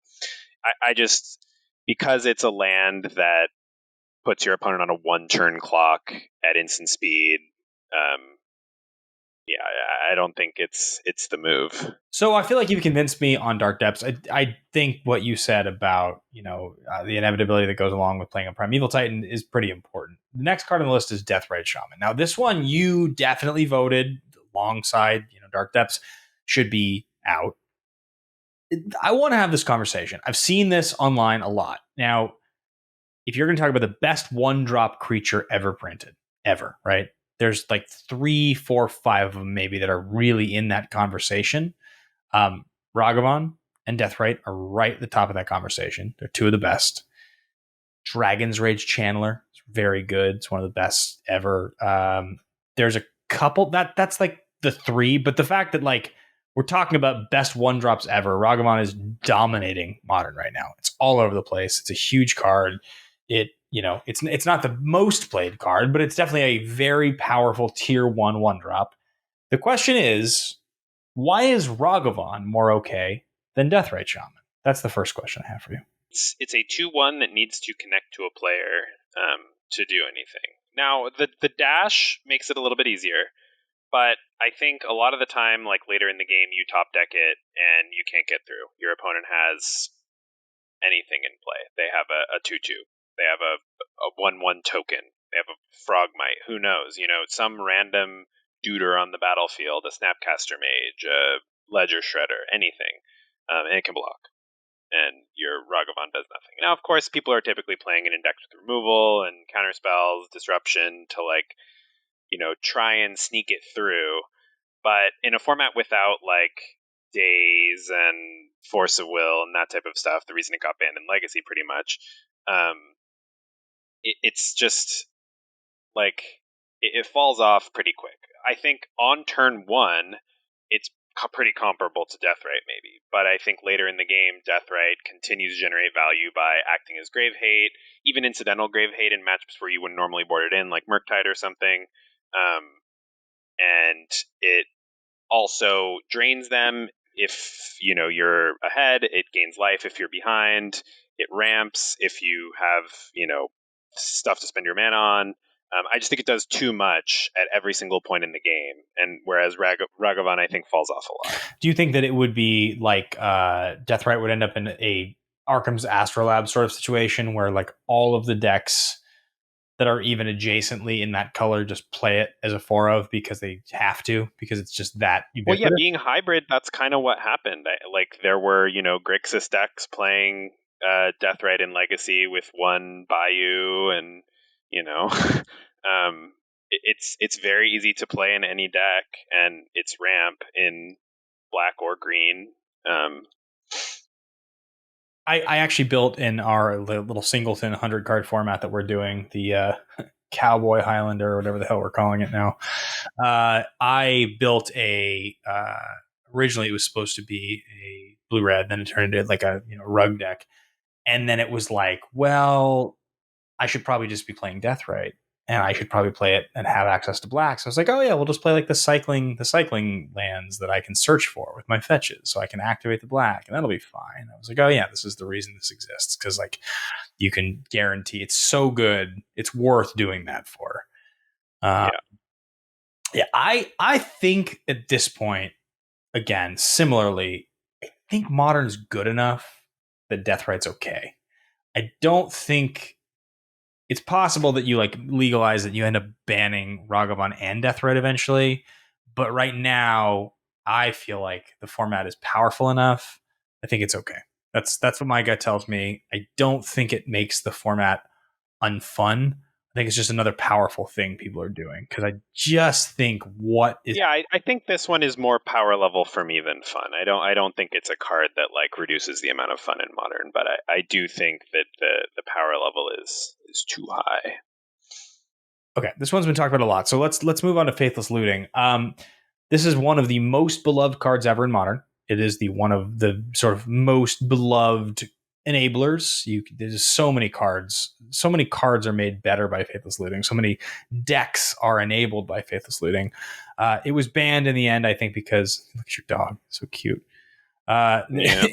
I just, because it's a land that puts your opponent on a 1 turn clock at instant speed. Yeah, I don't think it's the move. So I feel like you've convinced me on Dark Depths. I think what you said about the inevitability that goes along with playing a Primeval Titan is pretty important. The next card on the list is Deathrite Shaman. Now this one you definitely voted alongside Dark Depths should be out. I want to have this conversation. I've seen this online a lot. Now, if you're going to talk about the best 1-drop creature ever printed, ever, right? There's like 3, 4, 5 of them maybe that are really in that conversation. Ragavan and Deathrite are right at the top of that conversation. They're 2 of the best. Dragon's Rage Channeler is very good. It's one of the best ever. There's a couple that's like the 3, but the fact that like we're talking about best 1-drops ever, Ragavan is dominating Modern right now. It's all over the place. It's a huge card. It's not the most played card, but it's definitely a very powerful tier 1 drop. The question is, why is Ragavan more okay than Deathrite Shaman? That's the first question I have for you. It's a 2/1 that needs to connect to a player to do anything. Now, the dash makes it a little bit easier, but I think a lot of the time, like later in the game, you top deck it and you can't get through. Your opponent has anything in play. They have a 2/2. They have a 1/1 token. They have a Frogmite. Who knows? Some random duder on the battlefield, a Snapcaster Mage, a Ledger Shredder, anything, and it can block. And your Ragavan does nothing. Now, of course, people are typically playing it in decks with removal and counterspells, disruption to try and sneak it through. But in a format without days and force of will and that type of stuff, the reason it got banned in Legacy pretty much, it's just it falls off pretty quick. I think on turn 1, it's pretty comparable to Deathrite maybe, but I think later in the game, Deathrite continues to generate value by acting as Grave Hate, even incidental Grave Hate in matchups where you wouldn't normally board it in, like Murktide or something. And it also drains them if you're ahead. It gains life if you're behind. It ramps if you have stuff to spend your mana on. I just think it does too much at every single point in the game, and whereas Ragavan I think falls off a lot. Do you think that it would be like Deathrite would end up in a Arkham's Astrolab sort of situation where like all of the decks that are even adjacently in that color just play it as a 4 of because they have to, because it's just that ubiquitous? Well, yeah, being hybrid, that's kind of what happened. There were Grixis decks playing Deathrite in Legacy with 1 Bayou, and it's very easy to play in any deck, and it's ramp in black or green. I actually built in our little singleton 100 card format that we're doing, the Cowboy Highlander or whatever the hell we're calling it now. I built originally it was supposed to be a blue-red, then it turned into like a rug deck. And then it was like, well, I should probably just be playing Deathrite, and I should probably play it and have access to black. So I was like, oh yeah, we'll just play like the cycling lands that I can search for with my fetches, so I can activate the black, and that'll be fine. I was like, oh yeah, this is the reason this exists, because like you can guarantee it's so good, it's worth doing that for. Yeah, I think at this point, again, similarly, I think Modern's good enough that Deathrite's okay. I don't think it's possible that you like legalize that you end up banning Ragavan and Deathrite eventually, but right now I feel like the format is powerful enough. I think it's okay. That's what my gut tells me. I don't think it makes the format unfun. I think it's just another powerful thing people are doing, because I just think I think this one is more power level for me than fun. I don't think it's a card that reduces the amount of fun in Modern, but I do think that the power level is too high. Okay, this one's been talked about a lot. So let's move on to Faithless Looting. This is one of the most beloved cards ever in Modern. It is one of the sort of most beloved enablers. There's so many cards. So many cards are made better by Faithless Looting. So many decks are enabled by Faithless Looting. It was banned in the end, I think, because look at your dog, so cute. Yeah.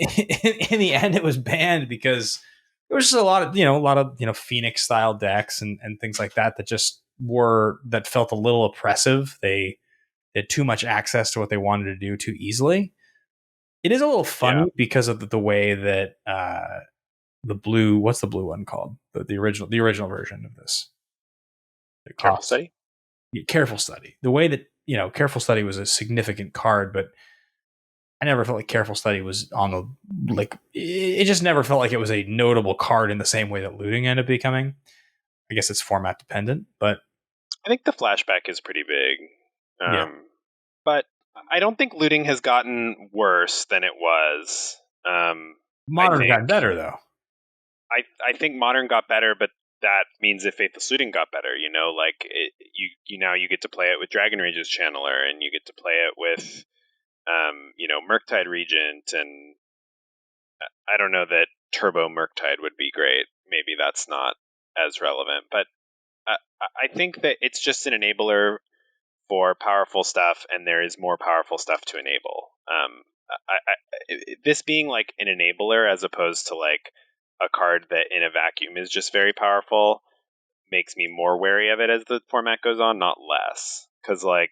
In the end, it was banned because there was just a lot of Phoenix style decks and things like that that felt a little oppressive. They had too much access to what they wanted to do too easily. It is a little funny because of the way that the blue, what's the blue one called? The original version of this. Careful Study? Yeah, Careful Study. The way that, Careful Study was a significant card, but I never felt like Careful Study was it just never felt like it was a notable card in the same way that Looting ended up becoming. I guess it's format dependent, but I think the flashback is pretty big. Yeah. But I don't think Looting has gotten worse than it was. Modern got better, though. I think Modern got better, but that means that Faithless Looting got better. You get to play it with Dragon Rage's Channeler, and you get to play it with Murktide Regent, and I don't know that Turbo Murktide would be great. Maybe that's not as relevant, but I think that it's just an enabler for powerful stuff, and there is more powerful stuff to enable. This being like an enabler as opposed to like a card that in a vacuum is just very powerful makes me more wary of it as the format goes on, not less. Because I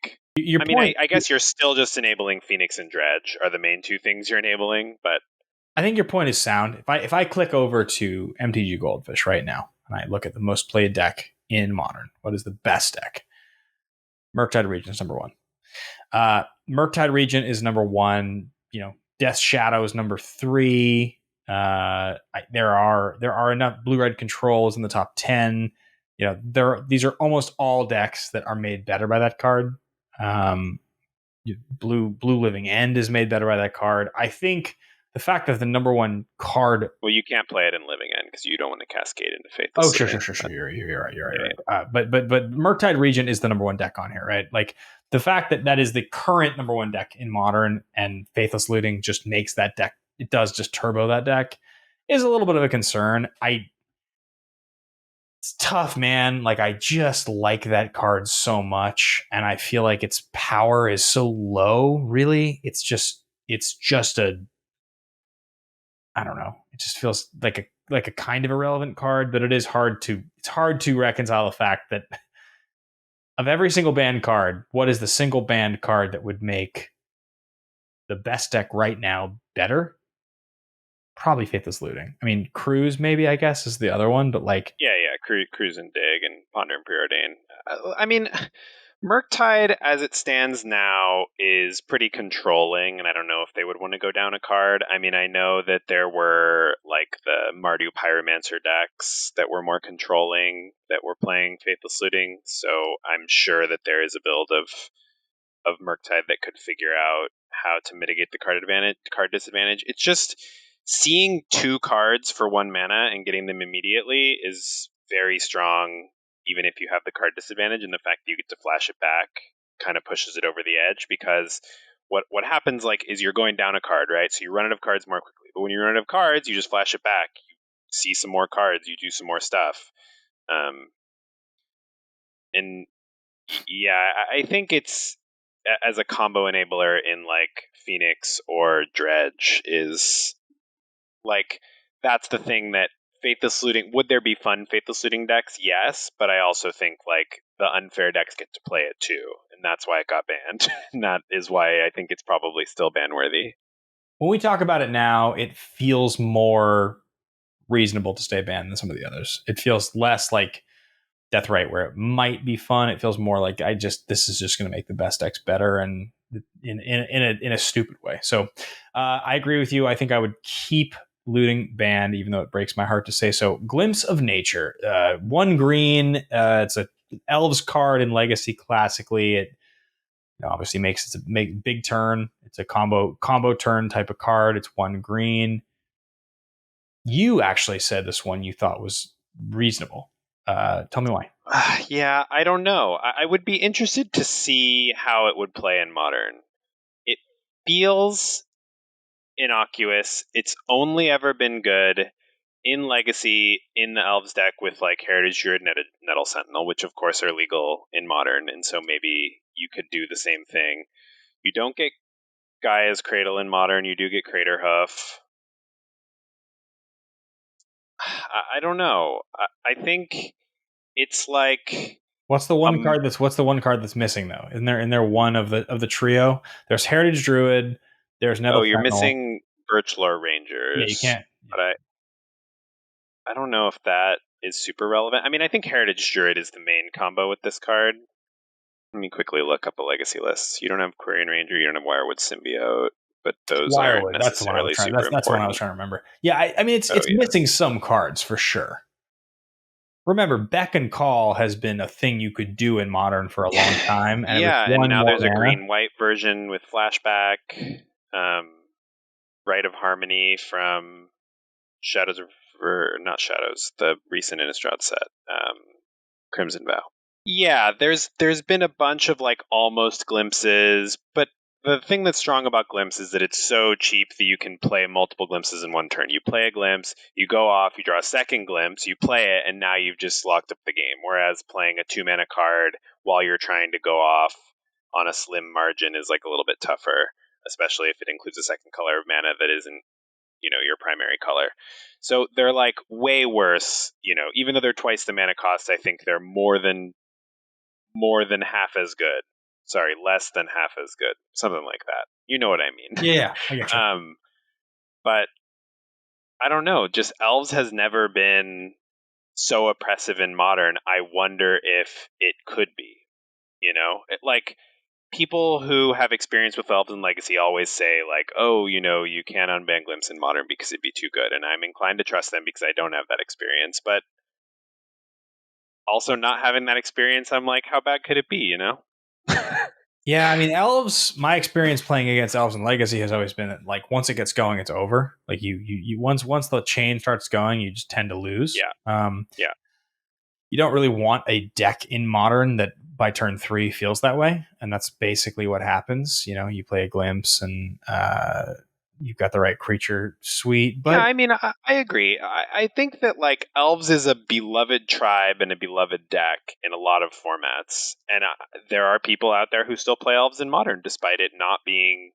guess you're still just enabling Phoenix and Dredge are the main two things you're enabling, but I think your point is sound. If I click over to MTG Goldfish right now and I look at the most played deck in Modern, what is the best deck? Murktide Regent is number one. Murktide Regent is number one. Death Shadow is number three. There are enough blue-red controls in the top 10. These are almost all decks that are made better by that card. Blue Living End is made better by that card. I think the fact that the number one card. Well, you can't play it in Living End because you don't want to Cascade into Faithless. Oh, sure. You're right. But Murktide Regent is the number one deck on here, right? Like the fact that is the current number one deck in Modern, and Faithless Looting just makes that deck. It does just turbo that deck, is a little bit of a concern. It's tough, man. Like I just like that card so much, and I feel like its power is so low. Really, it's just a. I don't know. It just feels like a kind of irrelevant card, but it's hard to reconcile the fact that of every single banned card, what is the single banned card that would make the best deck right now better? Probably Faithless Looting. I mean, Cruise maybe, I guess, is the other one, but like Cruise and Dig and Ponder and Preordain. I mean, Murktide, as it stands now, is pretty controlling, and I don't know if they would want to go down a card. I mean, I know that there were like the Mardu Pyromancer decks that were more controlling that were playing Faithless Looting, so I'm sure that there is a build of Murktide that could figure out how to mitigate the card disadvantage. It's just seeing two cards for one mana and getting them immediately is very strong. Even if you have the card disadvantage, and the fact that you get to flash it back kind of pushes it over the edge, because what happens is you're going down a card, right? So you run out of cards more quickly. But when you run out of cards, you just flash it back. You see some more cards. You do some more stuff. And yeah, I think it's as a combo enabler in like Phoenix or Dredge is like that's the thing that Faithless Looting, would there be fun Faithless Looting decks? Yes, but I also think like the unfair decks get to play it too, and that's why it got banned. And that is why I think it's probably still ban worthy. When we talk about it now, it feels more reasonable to stay banned than some of the others. It feels less like Deathrite, where it might be fun. It feels more like this is just going to make the best decks better, and in a stupid way. So I agree with you. I think I would keep Looting banned, even though it breaks my heart to say so. Glimpse of Nature, 1 green. It's a Elves card in Legacy classically. It obviously makes it a big turn. It's a combo turn type of card. It's 1 green. You actually said this one you thought was reasonable. Tell me why. Yeah, I don't know. I would be interested to see how it would play in Modern. It feels innocuous. It's only ever been good in Legacy in the Elves deck with like Heritage Druid, Nettle Sentinel, which of course are legal in Modern, and so maybe you could do the same thing. You don't get Gaia's Cradle in Modern. You do get Craterhoof. I don't know. I think it's like What's the one card that's missing though? Isn't there one of the trio? There's Heritage Druid, there's Nettle you're Sentinel. missing Birchlore Yeah, you Rangers, can't. but I don't know if that is super relevant. I mean, I think Heritage Druid is the main combo with this card. Let me quickly look up a legacy list. You don't have Quarian Ranger, you don't have Wirewood Symbiote, but those aren't Wirewood. That's the one I was necessarily trying. super That's the one I was important. trying to remember. Yeah, I mean it's Yeah. missing some cards for sure. Remember, Beck and Call has been a thing you could do in Modern for a long time, and Yeah, it was and one now more there's a mana. green-white version with flashback, Rite of Harmony from not Shadows, the recent Innistrad set, Crimson Vow. Yeah, there's been a bunch of like almost glimpses, but the thing that's strong about Glimpse is that it's so cheap that you can play multiple glimpses in one turn. You play a glimpse, you go off, you draw a second glimpse, you play it, and now you've just locked up the game. Whereas playing a 2-mana card while you're trying to go off on a slim margin is like a little bit tougher, especially if it includes a second color of mana that isn't, your primary color. So they're like way worse, even though they're twice the mana cost, I think they're more than half as good. Sorry, less than half as good. Something like that. You know what I mean. Yeah, I get you. But I don't know. Just Elves has never been so oppressive in Modern. I wonder if it could be. Like people who have experience with Elves and Legacy always say, like, oh, you can't unban Glimpse in Modern because it'd be too good. And I'm inclined to trust them because I don't have that experience. But also not having that experience, I'm like, how bad could it be, Yeah, I mean, Elves. My experience playing against Elves and Legacy has always been that, like, once it gets going, it's over. Like you once the chain starts going, you just tend to lose. Yeah. Yeah. You don't really want a deck in Modern that by turn 3 feels that way, and that's basically what happens. You play a Glimpse, and you've got the right creature suite. But yeah, I mean, I agree. I think that like Elves is a beloved tribe and a beloved deck in a lot of formats, and there are people out there who still play Elves in Modern despite it not being,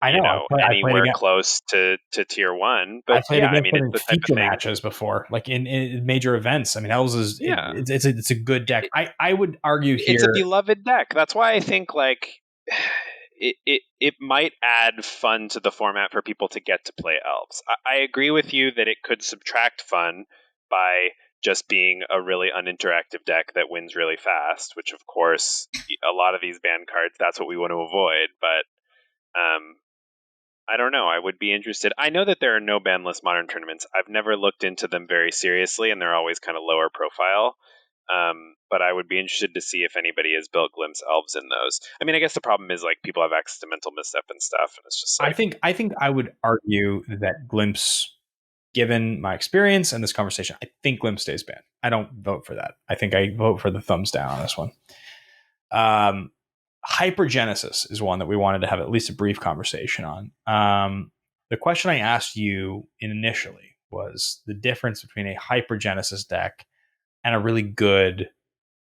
I know I played anywhere against. close to tier 1. I But played yeah, I against mean, it it's in the type of feature thing. matches before, like in major events. I mean, Elves is Yeah, it's a good deck. I would argue it's a here. beloved deck. That's why I think like it might add fun to the format for people to get to play Elves. I agree with you that it could subtract fun by just being a really uninteractive deck that wins really fast, which of course a lot of these ban cards, that's what we want to avoid. But I don't know. I would be interested. I know that there are no banlist Modern tournaments. I've never looked into them very seriously, and they're always kind of lower profile. But I would be interested to see if anybody has built Glimpse Elves in those. I mean, I guess the problem is like people have access to mental misstep and stuff, and it's just like I think I would argue that Glimpse, given my experience and this conversation, I think Glimpse stays banned. I don't vote for that. I think I vote for the thumbs down on this one. Hypergenesis is one that we wanted to have at least a brief conversation on. The question I asked you initially was the difference between a Hypergenesis deck and a really good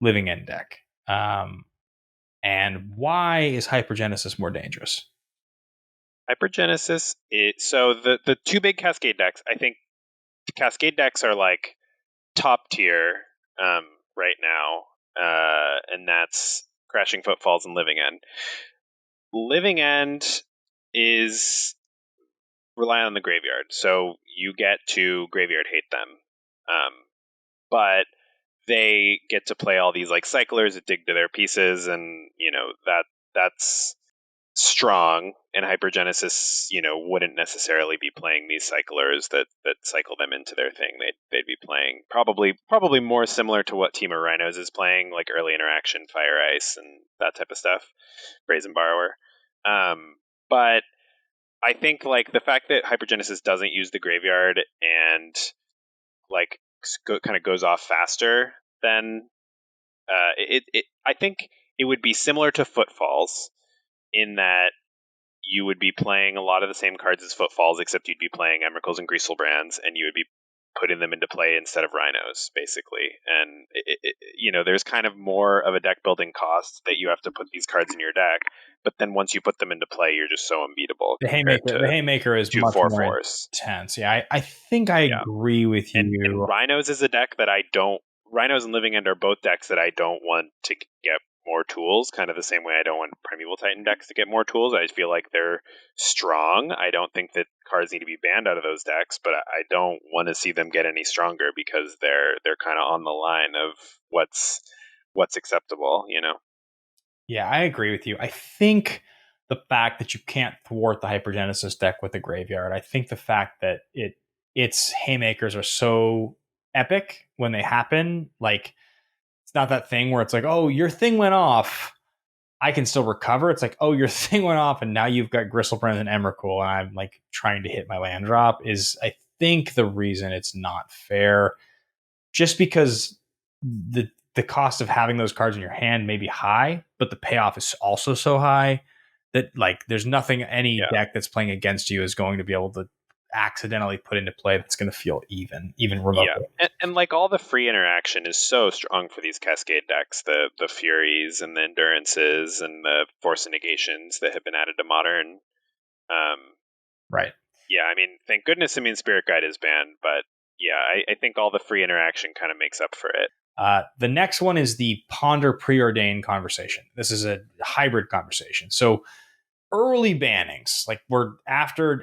Living End deck. And why is Hypergenesis more dangerous? Hypergenesis. So the two big Cascade decks, I think Cascade decks are like top tier right now, and that's Crashing Footfalls and Living End. Living End is rely on the graveyard, so you get to graveyard hate them, but they get to play all these like cyclers that dig to their pieces, and that's strong. And Hypergenesis, wouldn't necessarily be playing these cyclers that cycle them into their thing. They'd be playing probably more similar to what Team of Rhinos is playing, like early interaction, Fire Ice, and that type of stuff. Brazen Borrower. But I think like the fact that Hypergenesis doesn't use the graveyard and like kind of goes off faster than I think it would be similar to Footfalls in that you would be playing a lot of the same cards as Footfalls, except you'd be playing Emrakul's and Greaselbrands, and you would be putting them into play instead of Rhinos, basically. And there's kind of more of a deck building cost that you have to put these cards in your deck. But then once you put them into play, you're just so unbeatable. The haymaker is two much four more fours. intense. Yeah, I think I agree with you. And Rhinos is a deck that I don't. Rhinos and Living End are both decks that I don't want to get more tools, kind of the same way I don't want Primeval Titan decks to get more tools. I feel like they're strong. I don't think that cards need to be banned out of those decks, but I don't want to see them get any stronger because they're kind of on the line of what's acceptable, Yeah, I agree with you. I think the fact that you can't thwart the Hypergenesis deck with the graveyard, I think the fact that its haymakers are so epic when they happen, like it's not that thing where it's like, oh, your thing went off, I can still recover. It's like, oh, your thing went off, and now you've got Gristlebrand and Emrakul, and I'm like trying to hit my land drop. Is I think the reason it's not fair, just because the cost of having those cards in your hand may be high, but the payoff is also so high that like there's nothing any deck that's playing against you is going to be able to accidentally put into play that's going to feel even remotely. Yeah, and like all the free interaction is so strong for these Cascade decks, the Furies and the Endurances and the Force of Negations that have been added to Modern. Right. Yeah, I mean, thank goodness Spirit Guide is banned, but yeah, I think all the free interaction kind of makes up for it. The next one is the Ponder Preordained conversation. This is a hybrid conversation. So early bannings, like we're after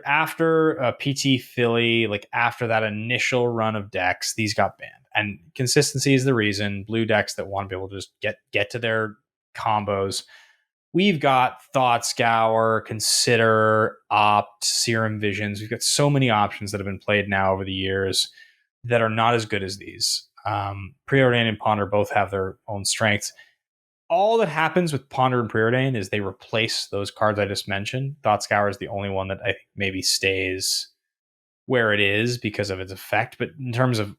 PT Philly, like after that initial run of decks, these got banned. And consistency is the reason. Blue decks that want to be able to just get to their combos. We've got Thought Scour, Consider, Opt, Serum Visions. We've got so many options that have been played now over the years that are not as good as these. Preordain and Ponder both have their own strengths. All that happens with Ponder and Preordain is they replace those cards I just mentioned. Thought Scour is the only one that I think maybe stays where it is because of its effect. But in terms of,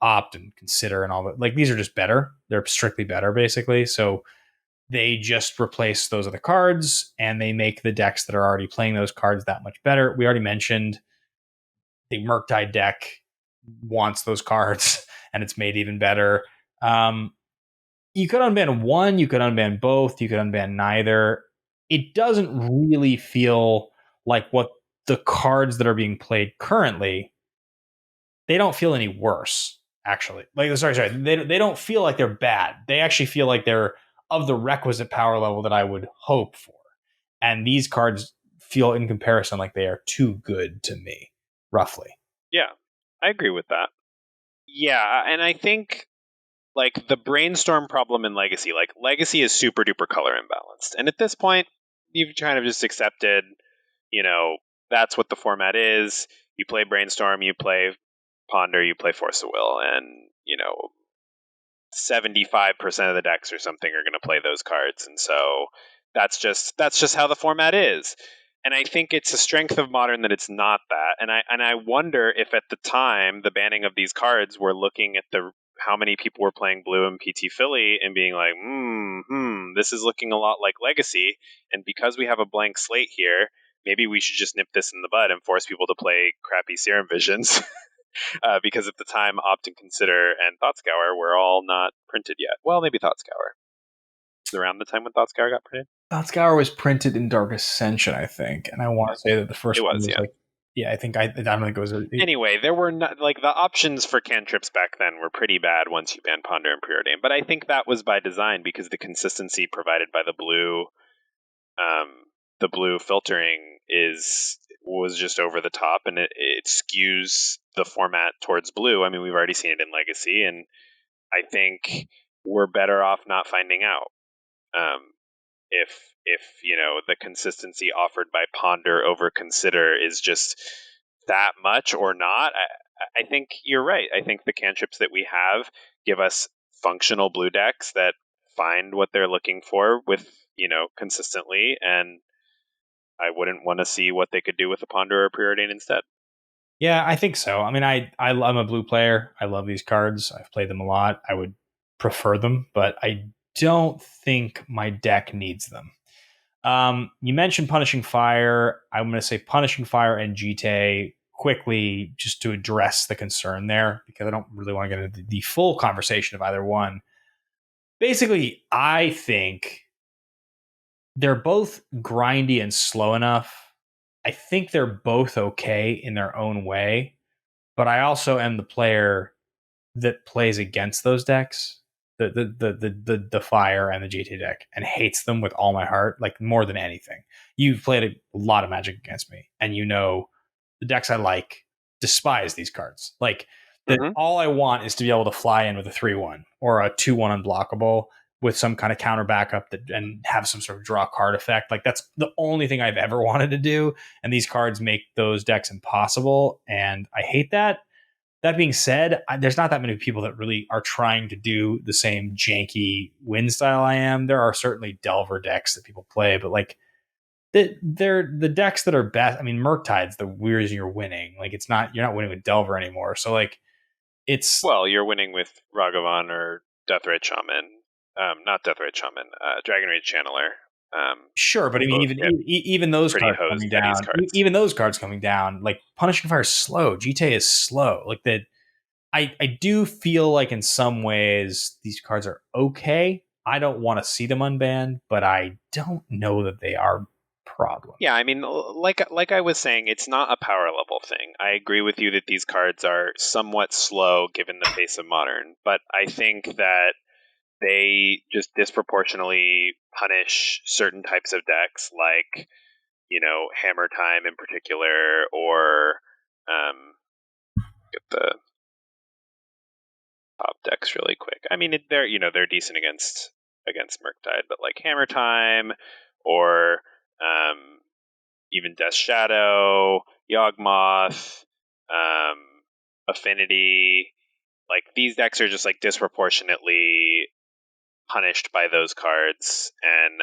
Opt and Consider and all that, like these are just better. They're strictly better, basically. So they just replace those other cards and they make the decks that are already playing those cards that much better. We already mentioned the Murktide deck wants those cards and it's made even better. You could unban one, you could unban both, you could unban neither. It doesn't really feel like what the cards that are being played currently, they don't feel any worse, actually. Like, sorry. They don't feel like they're bad. They actually feel like they're of the requisite power level that I would hope for. And these cards feel in comparison like they are too good to me, roughly. Yeah, I agree with that. Yeah, and I think like the brainstorm problem in Legacy, like Legacy is super duper color imbalanced. And at this point, you've kind of just accepted, that's what the format is. You play brainstorm, you play Ponder, you play Force of Will, and 75% of the decks or something are going to play those cards. And so that's just how the format is. And I think it's a strength of Modern that it's not that. And I wonder if at the time the banning of these cards were looking at how many people were playing Blue and PT Philly and being like, this is looking a lot like Legacy. And because we have a blank slate here, maybe we should just nip this in the bud and force people to play crappy Serum Visions. Because at the time, Opt and Consider and Thought Scour were all not printed yet. Well, maybe Thought Scour. It was around the time when Thought Scour got printed. Thought Scour was printed in Dark Ascension, I think. And I want to say that the first one was like, I think I don't think it was. Anyway, there were not, like the options for cantrips back then were pretty bad once you banned Ponder and Preordain. But I think that was by design because the consistency provided by the blue filtering was just over the top, and it skews the format towards blue. I mean, we've already seen it in Legacy, and I think we're better off not finding out. If the consistency offered by Ponder over Consider is just that much or not, I think you're right. I think the cantrips that we have give us functional blue decks that find what they're looking for with consistently, and I wouldn't want to see what they could do with a Ponder or Preordain instead. Yeah, I think so. I mean, I'm a blue player. I love these cards. I've played them a lot. I would prefer them, but I don't think my deck needs them. You mentioned Punishing Fire. I'm going to say Punishing Fire and GTA quickly just to address the concern there because I don't really want to get into the full conversation of either one. Basically, I think they're both grindy and slow enough. I think they're both okay in their own way, but I also am the player that plays against those decks, the fire and the GT deck, and hates them with all my heart, like more than anything. You've played a lot of Magic against me, and you know the decks I like despise these cards. Like that, all I want is to be able to fly in with a 3/1 or a 2/1 unblockable with some kind of counter backup that and have some sort of draw card effect. Like that's the only thing I've ever wanted to do, and these cards make those decks impossible, and I hate that. That being said, there's not that many people that really are trying to do the same janky win style I am. There are certainly Delver decks that people play, but like they're the decks that are best. I mean, Murktide's the reason you're winning. Like it's not you're not winning with Delver anymore. So like it's Well, you're winning with Ragavan or Deathrite Shaman. Not Deathrite Shaman, Dragon Rage Channeler. sure, but I mean, Both even get even those pretty cards hosed coming by these down, cards. even those cards coming down, like Punishing Fire is slow. GTA is slow. Like that I do feel like in some ways these cards are okay. I don't want to see them unbanned, but I don't know that they are problems. Yeah, I mean, like I was saying, it's not a power level thing. I agree with you that these cards are somewhat slow given the pace of Modern, but I think that they just disproportionately punish certain types of decks, like Hammer Time in particular, or get the top decks really quick. I mean, they're decent against Murktide, but like Hammer Time or even Death Shadow, Yawgmoth, um, Affinity, like these decks are just like disproportionately punished by those cards, and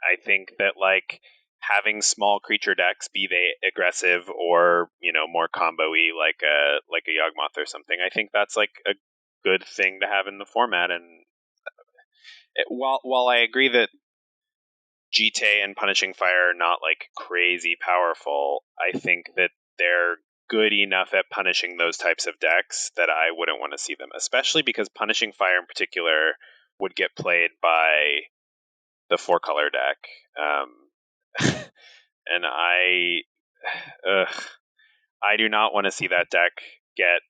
I think that like having small creature decks, be they aggressive or more combo-y like a Yawgmoth or something, I think that's like a good thing to have in the format. And while I agree that GTA and Punishing Fire are not like crazy powerful, I think that they're good enough at punishing those types of decks that I wouldn't want to see them, especially because Punishing Fire in particular would get played by the four color deck. And I do not want to see that deck get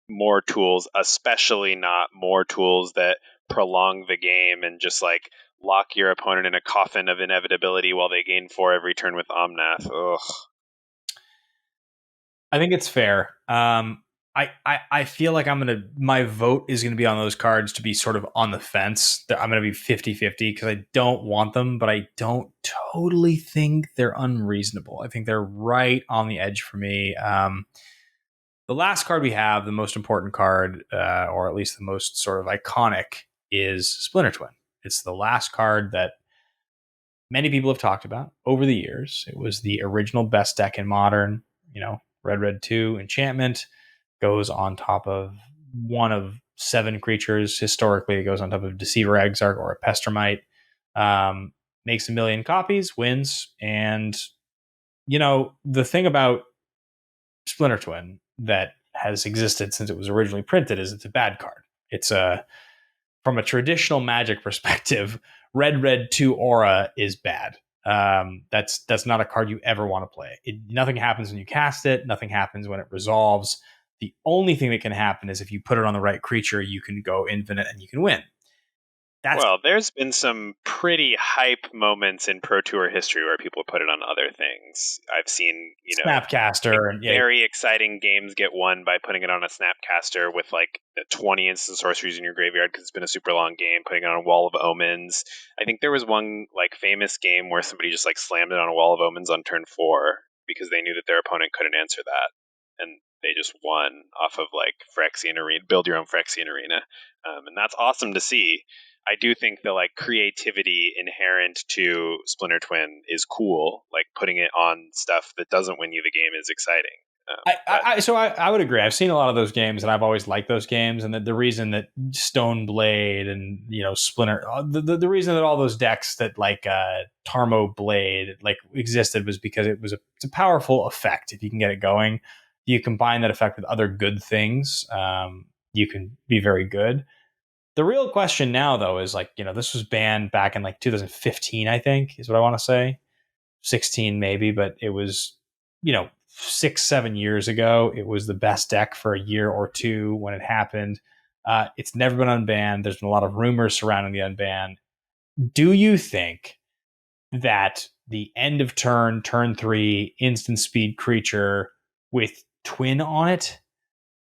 more tools, especially not more tools that prolong the game and just like lock your opponent in a coffin of inevitability while they gain 4 every turn with Omnath. Ugh. I think it's fair. I feel like my vote is gonna be on those cards to be sort of on the fence. I'm gonna be 50-50 because I don't want them, but I don't totally think they're unreasonable. I think they're right on the edge for me. The last card we have, the most important card, or at least the most sort of iconic, is Splinter Twin. It's the last card that many people have talked about over the years. It was the original best deck in Modern. Red 2 enchantment goes on top of one of 7 creatures. Historically, it goes on top of Deceiver Exarch or a Pestermite. Makes 1,000,000 copies, wins. And, the thing about Splinter Twin that has existed since it was originally printed is it's a bad card. It's from a traditional Magic perspective, Red 2 Aura is bad. That's not a card you ever want to play. Nothing happens when you cast it. Nothing happens when it resolves. The only thing that can happen is if you put it on the right creature, you can go infinite and you can win. Well, there's been some pretty hype moments in Pro Tour history where people put it on other things. I've seen, Snapcaster and very exciting games get won by putting it on a Snapcaster with like 20 instant sorceries in your graveyard because it's been a super long game, putting it on a Wall of Omens. I think there was one like famous game where somebody just like slammed it on a Wall of Omens on turn 4 because they knew that their opponent couldn't answer that. And they just won off of like Phyrexian Arena, build your own Phyrexian Arena. And that's awesome to see. I do think the like creativity inherent to Splinter Twin is cool. Like putting it on stuff that doesn't win you the game is exciting. I would agree. I've seen a lot of those games, and I've always liked those games. And the reason that Stone Blade and Splinter, the reason that all those decks that like Tarmo Blade like existed was because it's a powerful effect. If you can get it going, you combine that effect with other good things, you can be very good. The real question now, though, is like this was banned back in like 2015, I think, is what I want to say. 16 maybe, but it was 6-7 years ago. It was the best deck for a year or two when it happened. It's never been unbanned. There's been a lot of rumors surrounding the unban. Do you think that the end of turn 3 instant speed creature with twin on it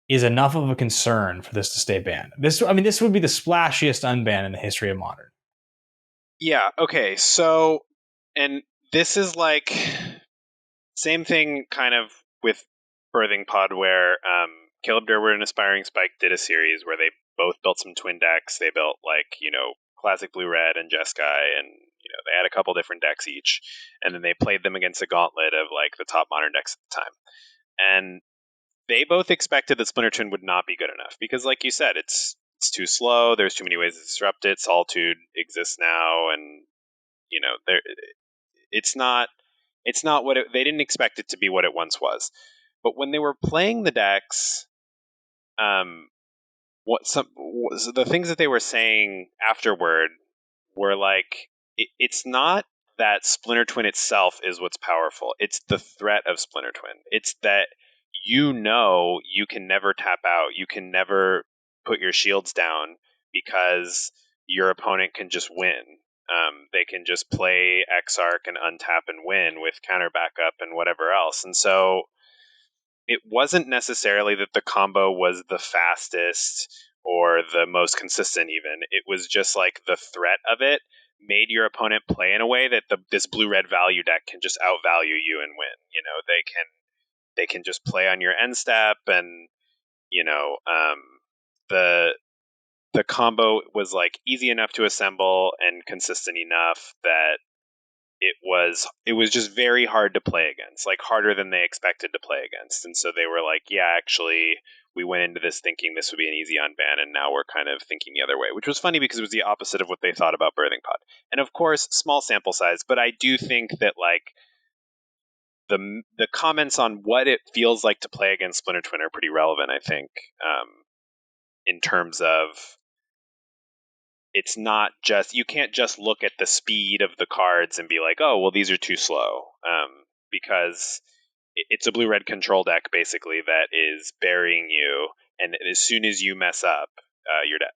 is enough of a concern for this to stay banned? This would be the splashiest unban in the history of Modern. Yeah. Okay. So, and this is like same thing kind of with Birthing Pod, where Caleb Durward and Aspiring Spike did a series where they both built some twin decks. They built Classic Blue Red and Jeskai, and they had a couple different decks each, and then they played them against a gauntlet of like the top Modern decks at the time. And they both expected that Splinter Twin would not be good enough because, like you said, it's too slow. There's too many ways to disrupt it. Solitude exists now, and there it's not what they didn't expect it to be what it once was. But when they were playing the decks, the things that they were saying afterward were like, it's not that Splinter Twin itself is what's powerful. It's the threat of Splinter Twin. It's that you can never tap out. You can never put your shields down because your opponent can just win. They can just play Exarch and untap and win with counter backup and whatever else. And so it wasn't necessarily that the combo was the fastest or the most consistent even. It was just like the threat of it made your opponent play in a way that this blue-red value deck can just outvalue you and win. They can just play on your end step, and the combo was like easy enough to assemble and consistent enough that it was just very hard to play against, like harder than they expected to play against. And so they were like, yeah, actually, we went into this thinking this would be an easy unban, and now we're kind of thinking the other way, which was funny because it was the opposite of what they thought about Birthing Pod. And of course, small sample size, but I do think that like the comments on what it feels like to play against Splinter Twin are pretty relevant, I think, in terms of it's not just, you can't just look at the speed of the cards and be like, oh, well, these are too slow, because it's a blue-red control deck, basically, that is burying you, and as soon as you mess up, you're dead.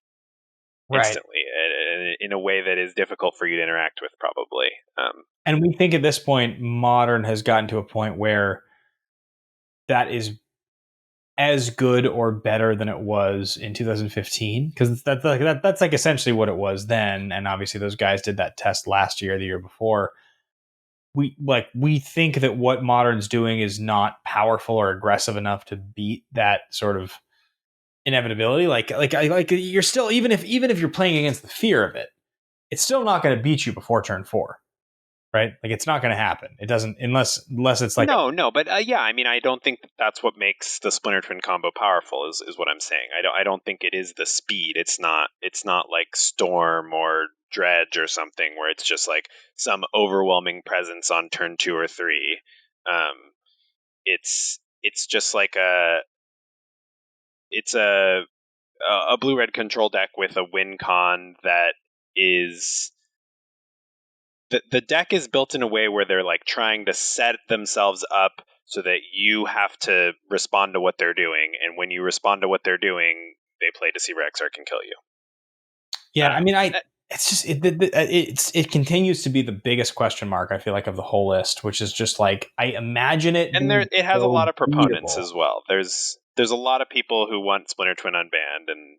Right. Instantly, in a way that is difficult for you to interact with, probably. And we think at this point, Modern has gotten to a point where that is as good or better than it was in 2015, because that's like essentially what it was then. And obviously those guys did that test last year, the year before. We think that what Modern's doing is not powerful or aggressive enough to beat that sort of inevitability. Like you're still, even if you're playing against the fear of it, it's still not going to beat you before turn 4. Right? Like it's not going to happen. It doesn't unless it's like no. But yeah, I mean, I don't think that's what makes the Splinter Twin combo powerful. Is what I'm saying. I don't think it is the speed. It's not like Storm or Dredge or something where it's just like some overwhelming presence on turn 2 or 3. It's just like a blue-red control deck with a win con that is. The deck is built in a way where they're like trying to set themselves up so that you have to respond to what they're doing, and when you respond to what they're doing, they play Deceiver Exarch and kill you. Yeah, I mean, it's just it continues to be the biggest question mark, I feel like, of the whole list, which is just like I imagine it, and it has a lot of proponents as well. There's a lot of people who want Splinter Twin unbanned, and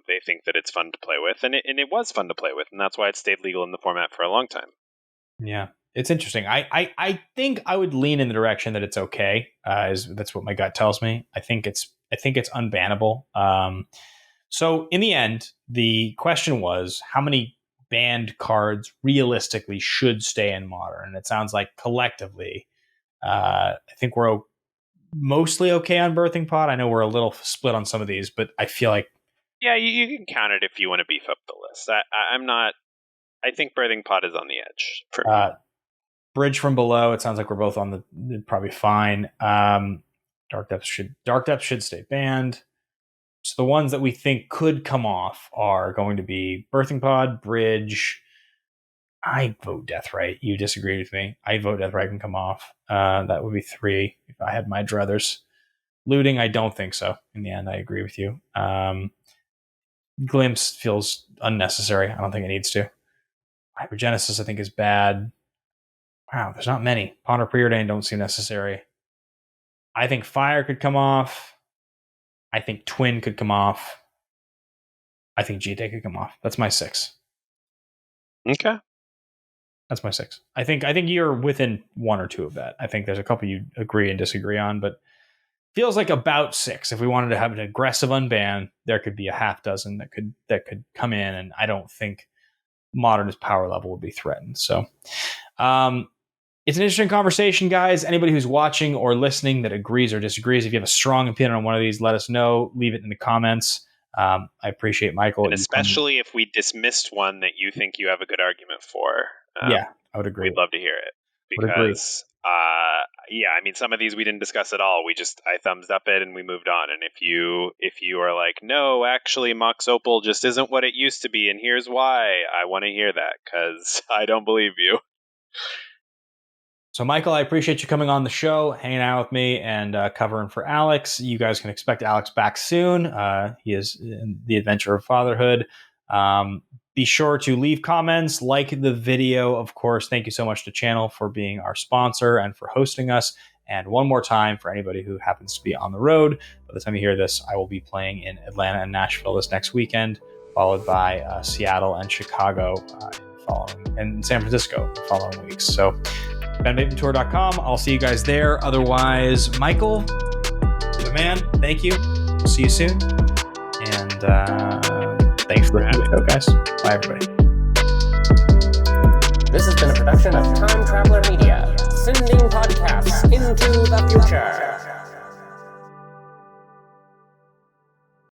they think that it's fun to play with, and it was fun to play with, and that's why it stayed legal in the format for a long time. Yeah, it's interesting. I think I would lean in the direction that it's okay. That's what my gut tells me. I think it's unbannable. So in the end, the question was how many banned cards realistically should stay in Modern, and it sounds like collectively, I think we're mostly okay on Birthing Pod. I know we're a little split on some of these, but I feel like yeah, you can count it if you want to beef up the list. I'm not. I think Birthing Pod is on the edge for me. Bridge from Below. It sounds like we're both on the probably fine. Dark Depths should stay banned. So the ones that we think could come off are going to be Birthing Pod, Bridge. I vote Deathrite. You disagree with me. I vote Deathrite can come off. That would be 3 if I had my druthers. Looting, I don't think so. In the end, I agree with you. Glimpse feels unnecessary. I don't think it needs to. Hypergenesis, I think, is bad. Wow, there's not many. Ponder Preordain don't seem necessary. I think Fire could come off. I think Twin could come off. I think GT could come off. That's my 6. Okay. That's my 6. I think you're within 1 or 2 of that. I think there's a couple you agree and disagree on, but feels like about 6. If we wanted to have an aggressive unban, there could be a half dozen that could come in, and I don't think Modern's power level would be threatened. So it's an interesting conversation, guys. Anybody who's watching or listening that agrees or disagrees, if you have a strong opinion on one of these, let us know. Leave it in the comments. I appreciate Michael. And especially if we dismissed one that you think you have a good argument for. Yeah, I would agree. We'd love to hear it. Because, I mean, some of these we didn't discuss at all. I thumbs up it and we moved on. And if you are like, no, actually, Mox Opal just isn't what it used to be, and here's why, I want to hear that, because I don't believe you. So, Michael, I appreciate you coming on the show, hanging out with me, and covering for Alex. You guys can expect Alex back soon. He is in the adventure of fatherhood. Be sure to leave comments, like the video, of course. Thank you so much to Channel for being our sponsor and for hosting us. And one more time, for anybody who happens to be on the road, by the time you hear this, I will be playing in Atlanta and Nashville this next weekend, followed by Seattle and Chicago and San Francisco the following weeks. So benbatemantour.com. I'll see you guys there. Otherwise, Michael, the man, thank you. See you soon. And thanks for having me, guys. Bye, everybody. This has been a production of Time Traveler Media, sending podcasts into the future.